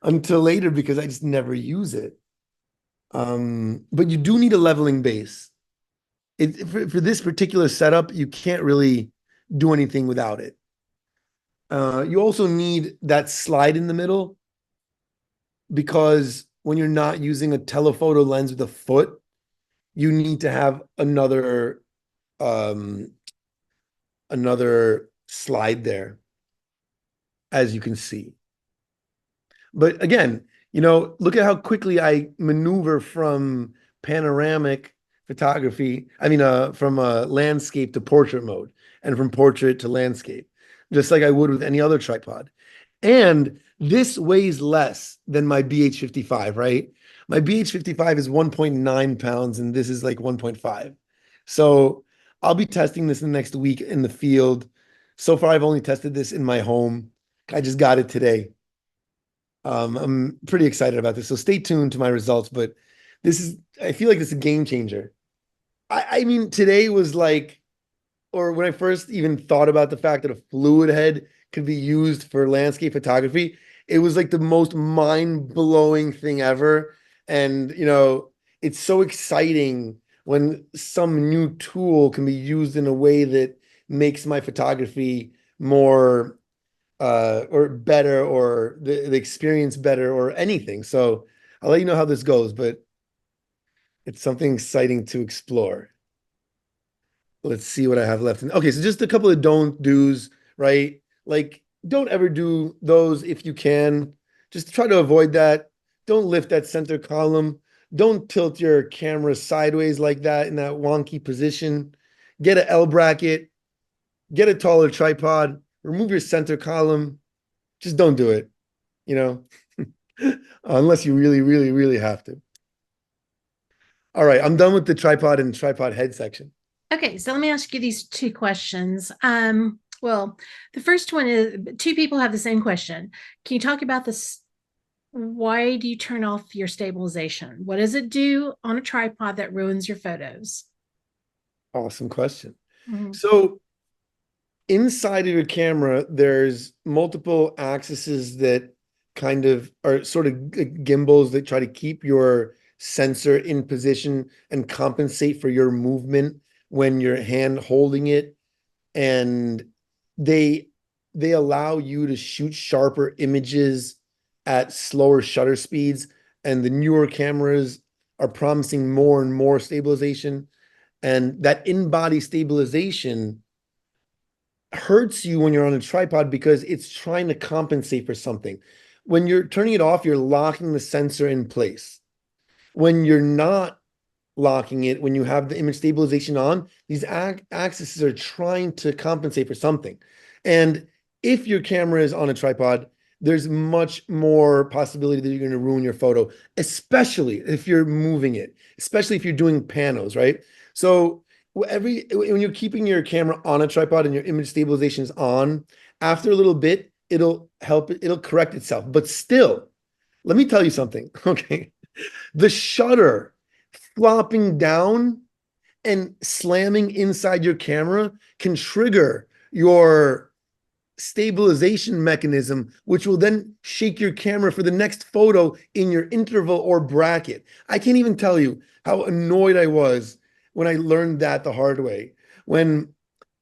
until later because I just never use it. But you do need a leveling base. For this particular setup, you can't really do anything without it. You also need that slide in the middle because when you're not using a telephoto lens with a foot, you need to have um, another slide there, as you can see. But again, Look at how quickly I maneuver from panoramic photography. From landscape to portrait mode and from portrait to landscape, just like I would with any other tripod. And this weighs less than my BH55, right? My BH55 is 1.9 pounds and this is like 1.5. So I'll be testing this in the next week in the field. So far, I've only tested this in my home. I just got it today. I'm pretty excited about this. So stay tuned to my results, but I feel like this is a game changer. I mean, today was like, or when I first even thought about the fact that a fluid head could be used for landscape photography, it was like the most mind-blowing thing ever. And, it's so exciting when some new tool can be used in a way that makes my photography more or better or the experience better or anything. So I'll let you know how this goes, but it's something exciting to explore. Let's see what I have left. Okay, so just a couple of don't do's, right? Like, don't ever do those if you can. Just try to avoid that. Don't lift that center column. Don't tilt your camera sideways like that in that wonky position. Get a L bracket, get a taller tripod, remove your center column. Just don't do it, you know, unless you really, really, really have to. All right, I'm done with the tripod and tripod head section. Okay, so let me ask you these two questions. Well, the first one is two people have the same question. Can you talk about this? Why do you turn off your stabilization? What does it do on a tripod that ruins your photos? Awesome question. Mhm. So inside of your camera, there's multiple axes that kind of are sort of gimbals that try to keep your sensor in position and compensate for your movement when you're hand holding it. And they they allow you to shoot sharper images at slower shutter speeds. And the newer cameras are promising more and more stabilization. And that in-body stabilization hurts you when you're on a tripod because it's trying to compensate for something. When you're turning it off, you're locking the sensor in place. When you're not locking it, when you have the image stabilization on, these axes are trying to compensate for something. And if your camera is on a tripod, there's much more possibility that you're going to ruin your photo, especially if you're moving it, especially if you're doing panos, right? So when you're keeping your camera on a tripod and your image stabilization is on, after a little bit, it'll correct itself. But still, let me tell you something, okay? The shutter flopping down and slamming inside your camera can trigger your stabilization mechanism, which will then shake your camera for the next photo in your interval or bracket. I can't even tell you how annoyed I was when I learned that the hard way. When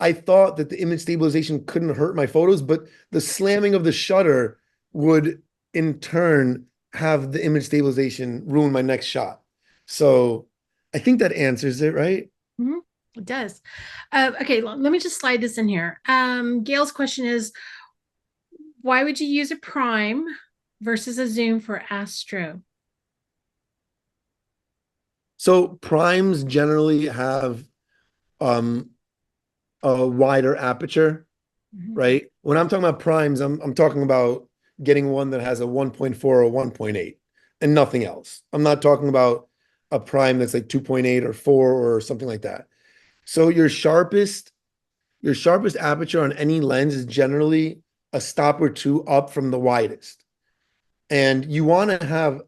I thought that the image stabilization couldn't hurt my photos, but the slamming of the shutter would in turn have the image stabilization ruin my next shot. So I think that answers it, right? Mhm. It does. Okay, let me just slide this in here. Gail's question is, why would you use a prime versus a zoom for astro? So primes generally have um, a wider aperture, Mhm. right? When I'm talking about primes, I'm talking about getting one that has a 1.4 or 1.8 and nothing else. I'm not talking about a prime that's like 2.8 or 4 or something like that. So your sharpest aperture on any lens is generally a stop or two up from the widest. And you want to have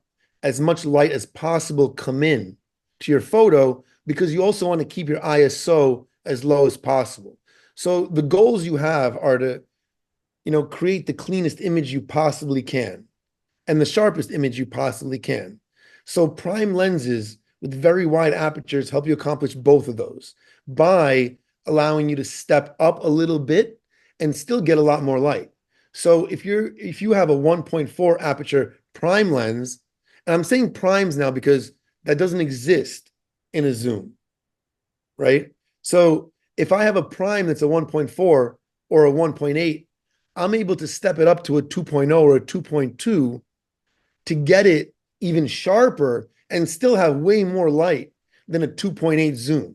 as much light as possible come in to your photo because you also want to keep your ISO as low as possible. So the goals you have are to, create the cleanest image you possibly can and the sharpest image you possibly can. So prime lenses with very wide apertures help you accomplish both of those by allowing you to step up a little bit and still get a lot more light. So if you have a 1.4 aperture prime lens, and I'm saying primes now because that doesn't exist in a zoom, right? So if I have a prime that's a 1.4 or a 1.8, I'm able to step it up to a 2.0 or a 2.2 to get it even sharper and still have way more light than a 2.8 zoom.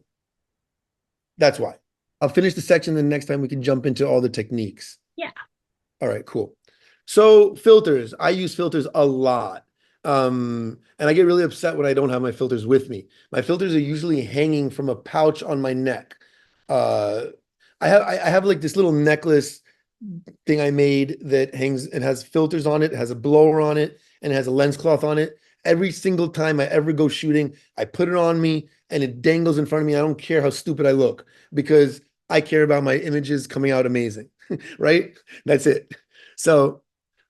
That's why. I'll finish the section, then next time we can jump into all the techniques. Yeah. All right, cool. So filters, I use filters a lot. And I get really upset when I don't have my filters with me. My filters are usually hanging from a pouch on my neck. Uh, I have like this little necklace thing I made that hangs and has filters on it, has a blower on it, and it has a lens cloth on it. Every single time I ever go shooting, I put it on me and it dangles in front of me. I don't care how stupid I look because I care about my images coming out amazing, right? That's it. So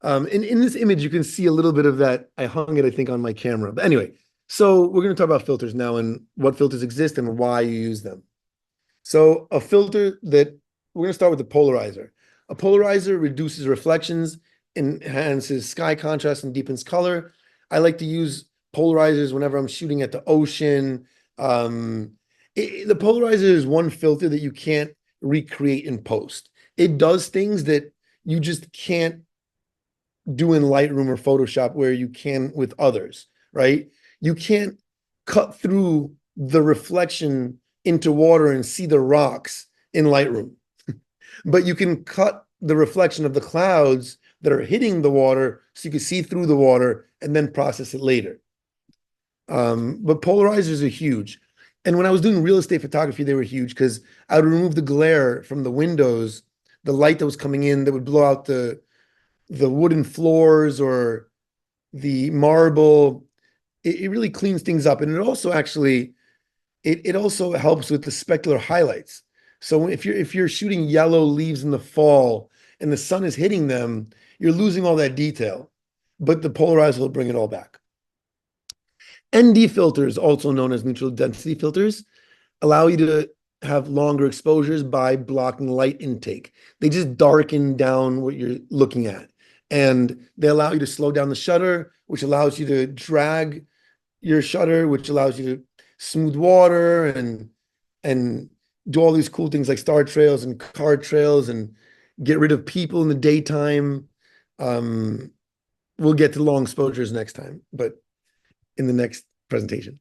in this image, you can see a little bit of that. I hung it, I think, on my camera. But anyway, so we're going to talk about filters now and what filters exist and why you use them. So a filter that we're going to start with the polarizer. A polarizer reduces reflections, enhances sky contrast, and deepens color. I like to use polarizers whenever I'm shooting at the ocean. The polarizer is one filter that you can't recreate in post. It does things that you just can't do in Lightroom or Photoshop where you can with others, right? You can't cut through the reflection into water and see the rocks in Lightroom, but you can cut the reflection of the clouds that are hitting the water so you can see through the water and then process it later. But polarizers are huge. And when I was doing real estate photography, they were huge because I would remove the glare from the windows, the light that was coming in that would blow out the wooden floors or the marble. It really cleans things up. And it also actually, it also helps with the specular highlights. So if you're shooting yellow leaves in the fall and the sun is hitting them, you're losing all that detail. But the polarizer will bring it all back. ND filters, also known as neutral density filters, allow you to have longer exposures by blocking light intake. They just darken down what you're looking at. And they allow you to slow down the shutter, which allows you to drag your shutter, which allows you to smooth water and do all these cool things like star trails and car trails and get rid of people in the daytime. We'll get to long exposures next time, but in the next presentation.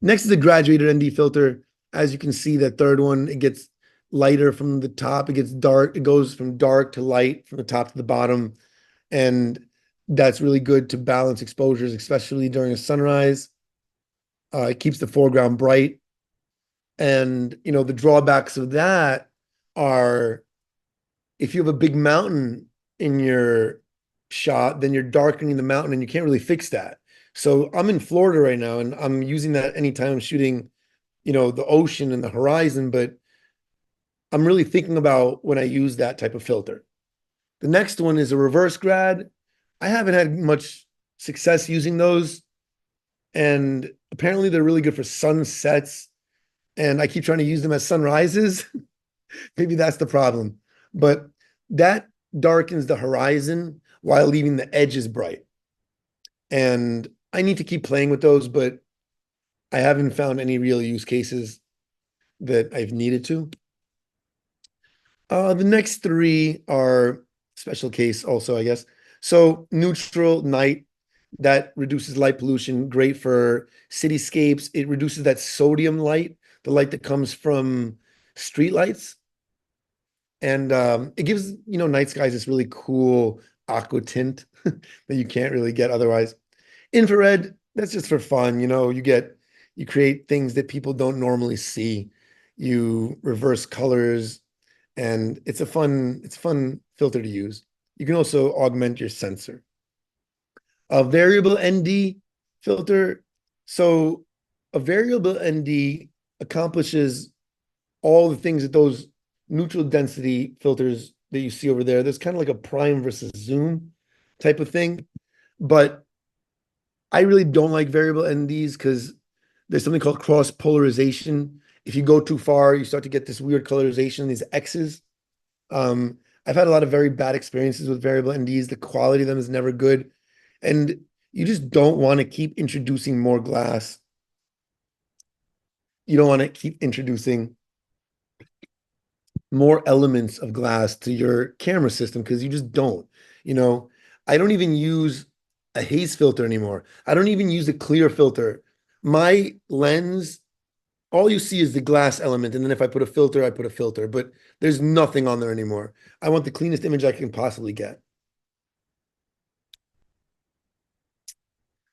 Next is a graduated ND filter. As you can see, that third one, it gets lighter from the top. It gets dark. It goes from dark to light from the top to the bottom. And that's really good to balance exposures, especially during a sunrise. It keeps the foreground bright. And, you know, the drawbacks of that are if you have a big mountain in your shot, then you're darkening the mountain and you can't really fix that. So I'm in Florida right now and I'm using that anytime I'm shooting, you know, the ocean and the horizon, but I'm really thinking about when I use that type of filter. The next one is a reverse grad. I haven't had much success using those. And apparently they're really good for sunsets. And I keep trying to use them as sunrises. Maybe that's the problem. But that darkens the horizon while leaving the edges bright. And I need to keep playing with those, but I haven't found any real use cases that I've needed to. The next three are special case also, I guess. So neutral night, that reduces light pollution, great for cityscapes. It reduces that sodium light, the light that comes from street lights. And it gives, you know, night skies this really cool aqua tint that you can't really get otherwise. Infrared, that's just for fun. You know, you create things that people don't normally see. You reverse colors, and it's a fun filter to use. You can also augment your sensor. A variable ND filter. So a variable ND accomplishes all the things that those neutral density filters that you see over there. There's kind of like a prime versus zoom type of thing. But I really don't like variable NDs because there's something called cross polarization. If you go too far, you start to get this weird colorization, these X's. I've had a lot of very bad experiences with variable NDs. The quality of them is never good. And you just don't want to keep introducing more glass. You don't want to keep introducing more elements of glass to your camera system because you just don't. You know, I don't even use a haze filter anymore. I don't even use a clear filter. My lens, all you see is the glass element, and then if I put a filter, I put a filter, but there's nothing on there anymore. I want the cleanest image I can possibly get.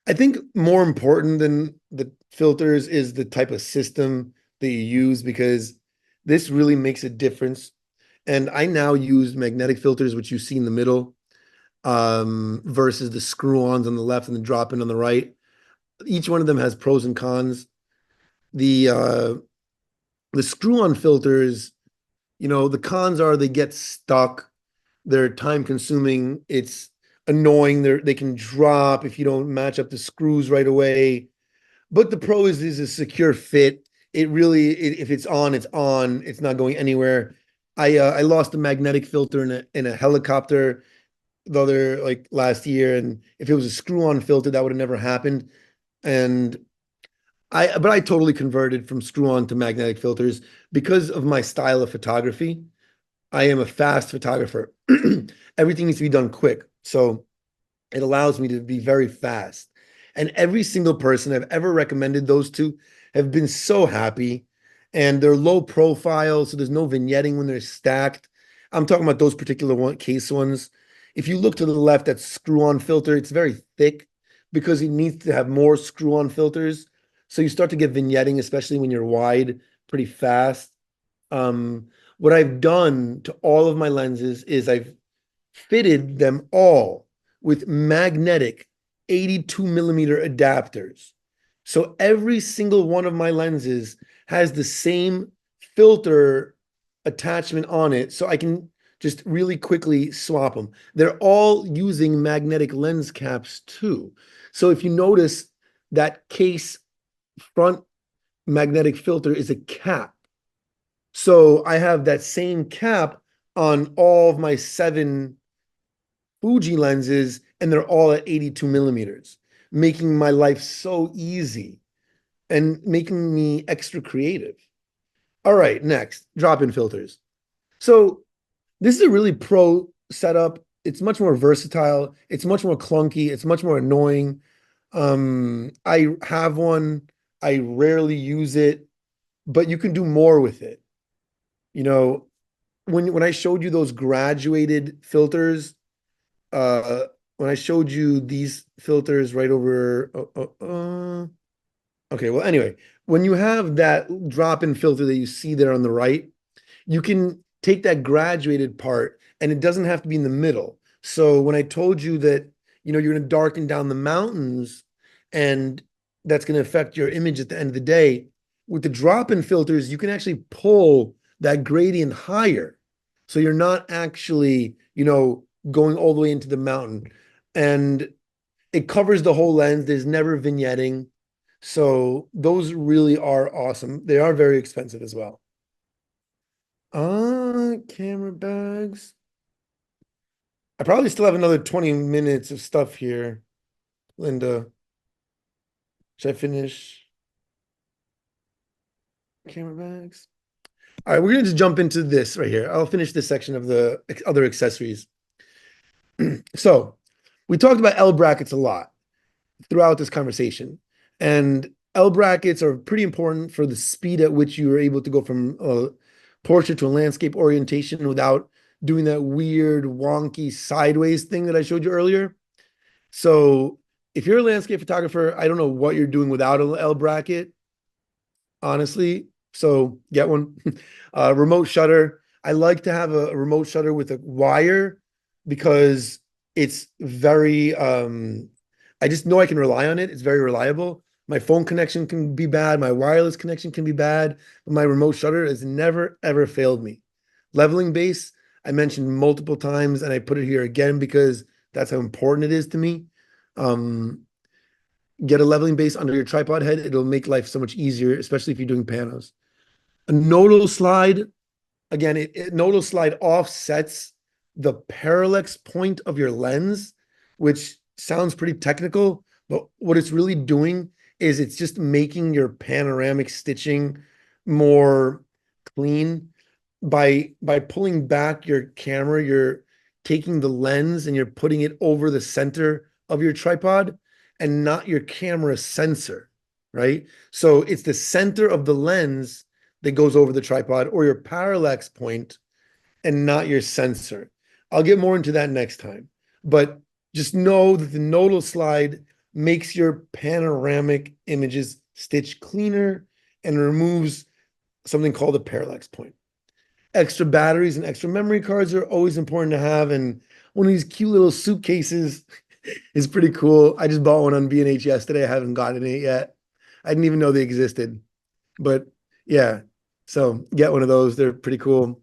I think more important than the filters is the type of system that you use because this really makes a difference. And I now use magnetic filters, which you see in the middle, versus the screw-ons on the left and the drop-in on the right. Each one of them has pros and cons. The uh, the screw-on filters, the cons are they get stuck, they're time consuming, it's annoying, they can drop if you don't match up the screws right away. But the pro is a secure fit. If it's on, it's on. It's not going anywhere. I lost a magnetic filter in a helicopter the other like last year, and if it was a screw-on filter, that would have never happened. And I totally converted from screw-on to magnetic filters because of my style of photography. I am a fast photographer. Everything needs to be done quick. So it allows me to be very fast. And every single person I've ever recommended those to have been so happy. And they're low profile, so there's no vignetting when they're stacked. I'm talking about those particular case ones. If you look to the left, that screw-on filter, it's very thick because it needs to have more screw-on filters. So you start to get vignetting, especially when you're wide, pretty fast. What I've done to all of my lenses is I've fitted them all with magnetic 82 millimeter adapters. So every single one of my lenses has the same filter attachment on it. So I can just really quickly swap them. They're all using magnetic lens caps too. So if you notice that case front magnetic filter is a cap. So I have that same cap on all of my 7 Fuji lenses, and they're all at 82 millimeters, making my life so easy and making me extra creative. All right, next, drop-in filters. So this is a really pro setup. It's much more versatile. It's much more clunky. It's much more annoying. I have one. I rarely use it, but you can do more with it. You know, when I showed you those graduated filters, uh, when I showed you these filters right over, okay, well, anyway, when you have that drop-in filter that you see there on the right, you can take that graduated part and it doesn't have to be in the middle. So when I told you that, you're going to darken down the mountains and that's going to affect your image at the end of the day, with the drop-in filters, you can actually pull that gradient higher. So you're not actually, going all the way into the mountain. And it covers the whole lens. There's never vignetting. So those really are awesome. They are very expensive as well. Camera bags. I probably still have another 20 minutes of stuff here. Linda, should I finish camera bags? All right, we're gonna just jump into this right here. I'll finish this section of the other accessories. So we talked about L brackets a lot throughout this conversation. And L brackets are pretty important for the speed at which you are able to go from a portrait to a landscape orientation without doing that weird, wonky sideways thing that I showed you earlier. So if you're a landscape photographer, I don't know what you're doing without an L bracket, honestly. So get one. Remote shutter. I like to have a remote shutter with a wire because it's very I just know I can rely on it. It's very reliable. My phone connection can be bad. My wireless connection can be bad. But my remote shutter has never, ever failed me. Leveling base, I mentioned multiple times, and I put it here again because that's how important it is to me. Get a leveling base under your tripod head. It'll make life so much easier, especially if you're doing panos. A nodal slide, again, nodal slide offsets the parallax point of your lens, which sounds pretty technical, but what it's really doing is it's just making your panoramic stitching more clean. By pulling back your camera, you're taking the lens and you're putting it over the center of your tripod and not your camera sensor, right? So it's the center of the lens that goes over the tripod or your parallax point and not your sensor. I'll get more into that next time. But just know that the nodal slide makes your panoramic images stitch cleaner and removes something called a parallax point. Extra batteries and extra memory cards are always important to have. And one of these cute little suitcases is pretty cool. I just bought one on B&H yesterday. I haven't gotten it yet. I didn't even know they existed. But yeah, so get one of those. They're pretty cool.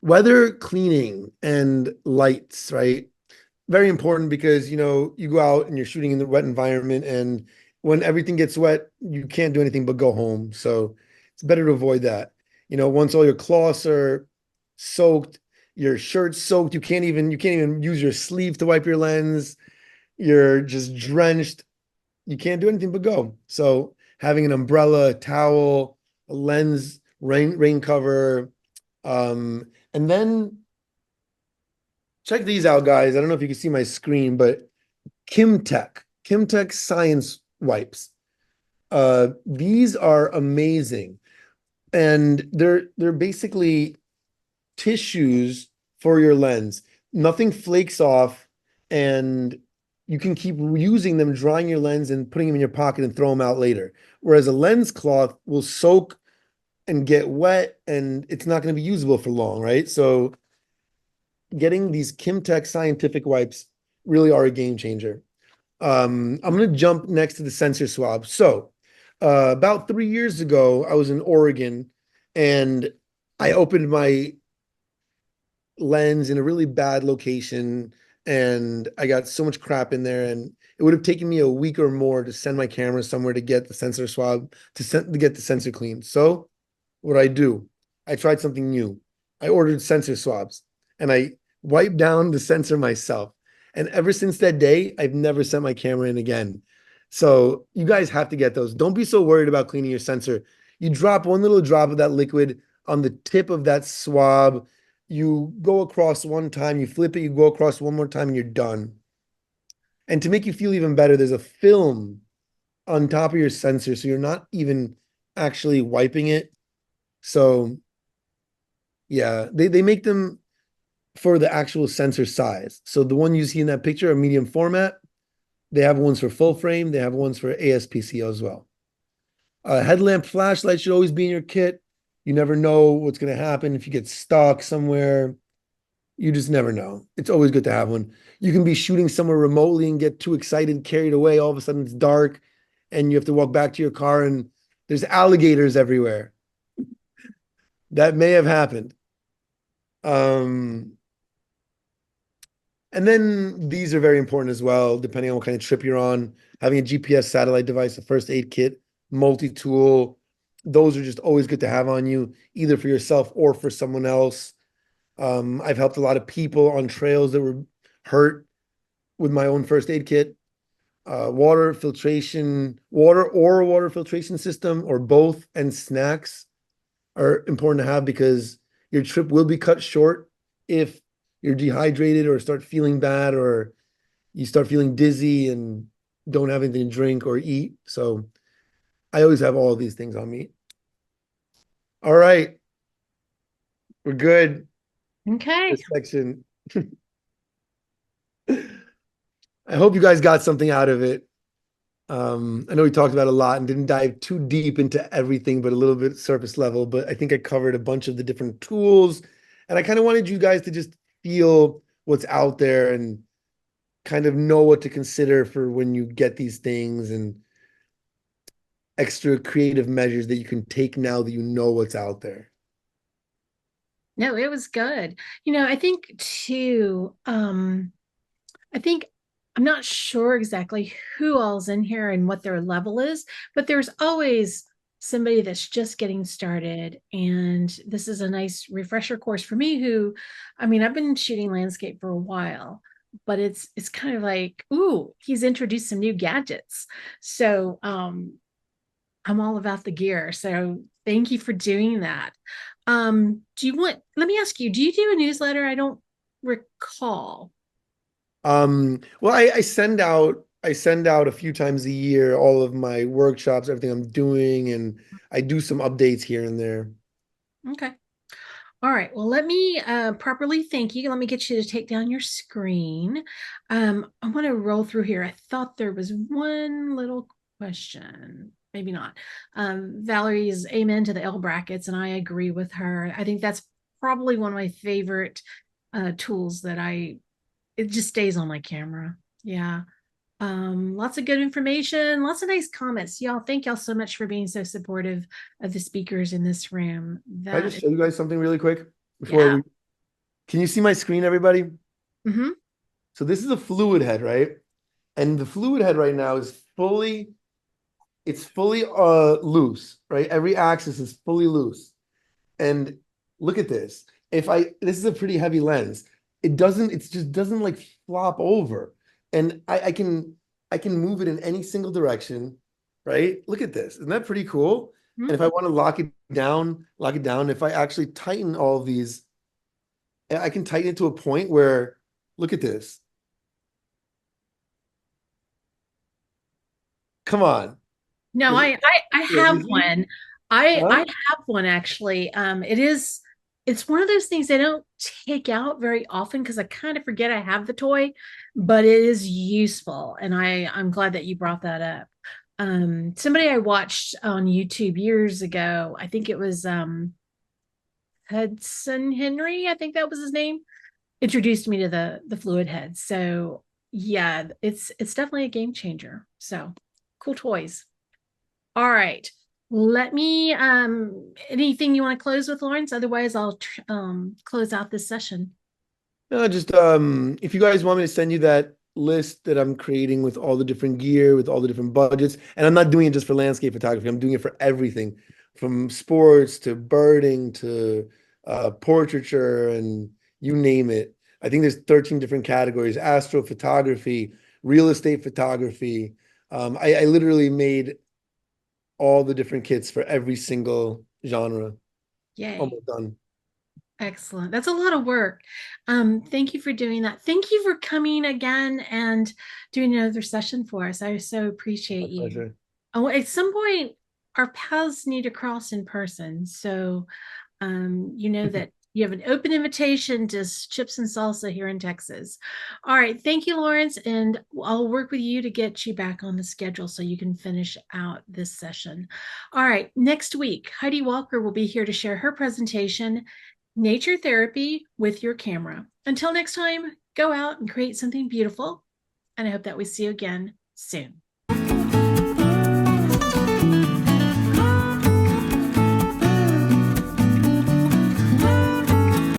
Weather cleaning and lights, right? Very important because you go out and you're shooting in the wet environment, and when everything gets wet, you can't do anything but go home. So it's better to avoid that. Once all your cloths are soaked, your shirt's soaked, you can't even use your sleeve to wipe your lens. You're just drenched. You can't do anything but go. So having an umbrella, a towel, a lens, rain cover, and then check these out, guys. I don't know if you can see my screen, but Kimtech Science Wipes. These are amazing, and they're basically tissues for your lens. Nothing flakes off, and you can keep using them, drying your lens and putting them in your pocket and throw them out later. Whereas a lens cloth will soak and get wet, and it's not going to be usable for long, right? So getting these Kimtech scientific wipes really are a game changer. I'm going to jump next to the sensor swab. So, about 3 years ago, I was in Oregon and I opened my lens in a really bad location and I got so much crap in there. And it would have taken me a week or more to send my camera somewhere to get the sensor swab, to get the sensor cleaned. So, what I do, I tried something new. I ordered sensor swabs and I wiped down the sensor myself. And ever since that day, I've never sent my camera in again. So you guys have to get those. Don't be so worried about cleaning your sensor. You drop one little drop of that liquid on the tip of that swab. You go across one time, you flip it, you go across one more time, and you're done. And to make you feel even better, there's a film on top of your sensor, so you're not even actually wiping it. So yeah, they make them for the actual sensor size. So the one you see in that picture are medium format. They have ones for full frame. They have ones for ASPCO as well. Headlamp flashlight should always be in your kit. You never know what's going to happen if you get stuck somewhere. You just never know. It's always good to have one. You can be shooting somewhere remotely and get too excited, carried away. All of a sudden it's dark and you have to walk back to your car and there's alligators everywhere. That may have happened. Um, And then these are very important as well, depending on what kind of trip you're on. Having a GPS satellite device, a first aid kit, multi-tool, those are just always good to have on you, either for yourself or for someone else. I've helped a lot of people on trails that were hurt with my own first aid kit. Water filtration, water or a water filtration system, or both, and snacks are important to have because your trip will be cut short if you're dehydrated or start feeling bad or you start feeling dizzy and don't have anything to drink or eat. So I always have all of these things on me. All right, we're good. Okay. This section. I hope you guys got something out of it. I know we talked about a lot and didn't dive too deep into everything, but a little bit surface level. But I think I covered a bunch of the different tools, and I kind of wanted you guys to just feel what's out there and kind of know what to consider for when you get these things and extra creative measures that you can take now that you know what's out there. No, it was good. I think too, I think I'm not sure exactly who all's in here and what their level is, but there's always somebody that's just getting started. And this is a nice refresher course for me who, I mean, I've been shooting landscape for a while, but it's kind of like, ooh, he's introduced some new gadgets. So I'm all about the gear. So thank you for doing that. Let me ask you, do you do a newsletter? I don't recall. Well, I send out a few times a year all of my workshops, everything I'm doing, and I do some updates here and there. Okay. All right. Well, let me properly thank you. Let me get you to take down your screen. I want to roll through here. I thought there was one little question. Maybe not. Valerie's amen to the L brackets, and I agree with her. I think that's probably one of my favorite tools it just stays on my camera. Yeah. Lots of good information, lots of nice comments. Y'all, thank y'all so much for being so supportive of the speakers in this room. Can I That just is, show you guys something really quick before yeah. we, can you see my screen, everybody? Hmm. So this is a fluid head, right? And the fluid head right now is fully loose, right? Every axis is fully loose. And look at this. This is a pretty heavy lens. It just doesn't like flop over. And I can move it in any single direction, right? Look at this. Isn't that pretty cool? And if I want to lock it down, lock it down. If I actually tighten all of these, I can tighten it to a point where, look at this. Come on. No, Is it I have crazy? one. I Huh? have one actually. It's one of those things I don't take out very often because I kind of forget I have the toy, but it is useful, and I'm glad that you brought that up. Somebody I watched on YouTube years ago, I think it was Hudson Henry, I think that was his name, introduced me to the fluid head. So yeah, it's definitely a game changer. So cool toys. All right. Let me anything you want to close with, Lawrence? Otherwise, I'll close out this session. No, just if you guys want me to send you that list that I'm creating with all the different gear, with all the different budgets, and I'm not doing it just for landscape photography. I'm doing it for everything, from sports to birding to portraiture and you name it. I think there's 13 different categories: astrophotography, real estate photography. I literally made all the different kits for every single genre. Yay. Almost done. Excellent. That's a lot of work. Thank you for doing that. Thank you for coming again and doing another session for us. I so My appreciate you. pleasure. Oh, at some point, our paths need to cross in person. So you know that you have an open invitation to chips and salsa here in Texas. All right. Thank you, Lawrence. And I'll work with you to get you back on the schedule so you can finish out this session. All right. Next week, Heidi Walker will be here to share her presentation, Nature Therapy with Your Camera. Until next time, go out and create something beautiful. And I hope that we see you again soon.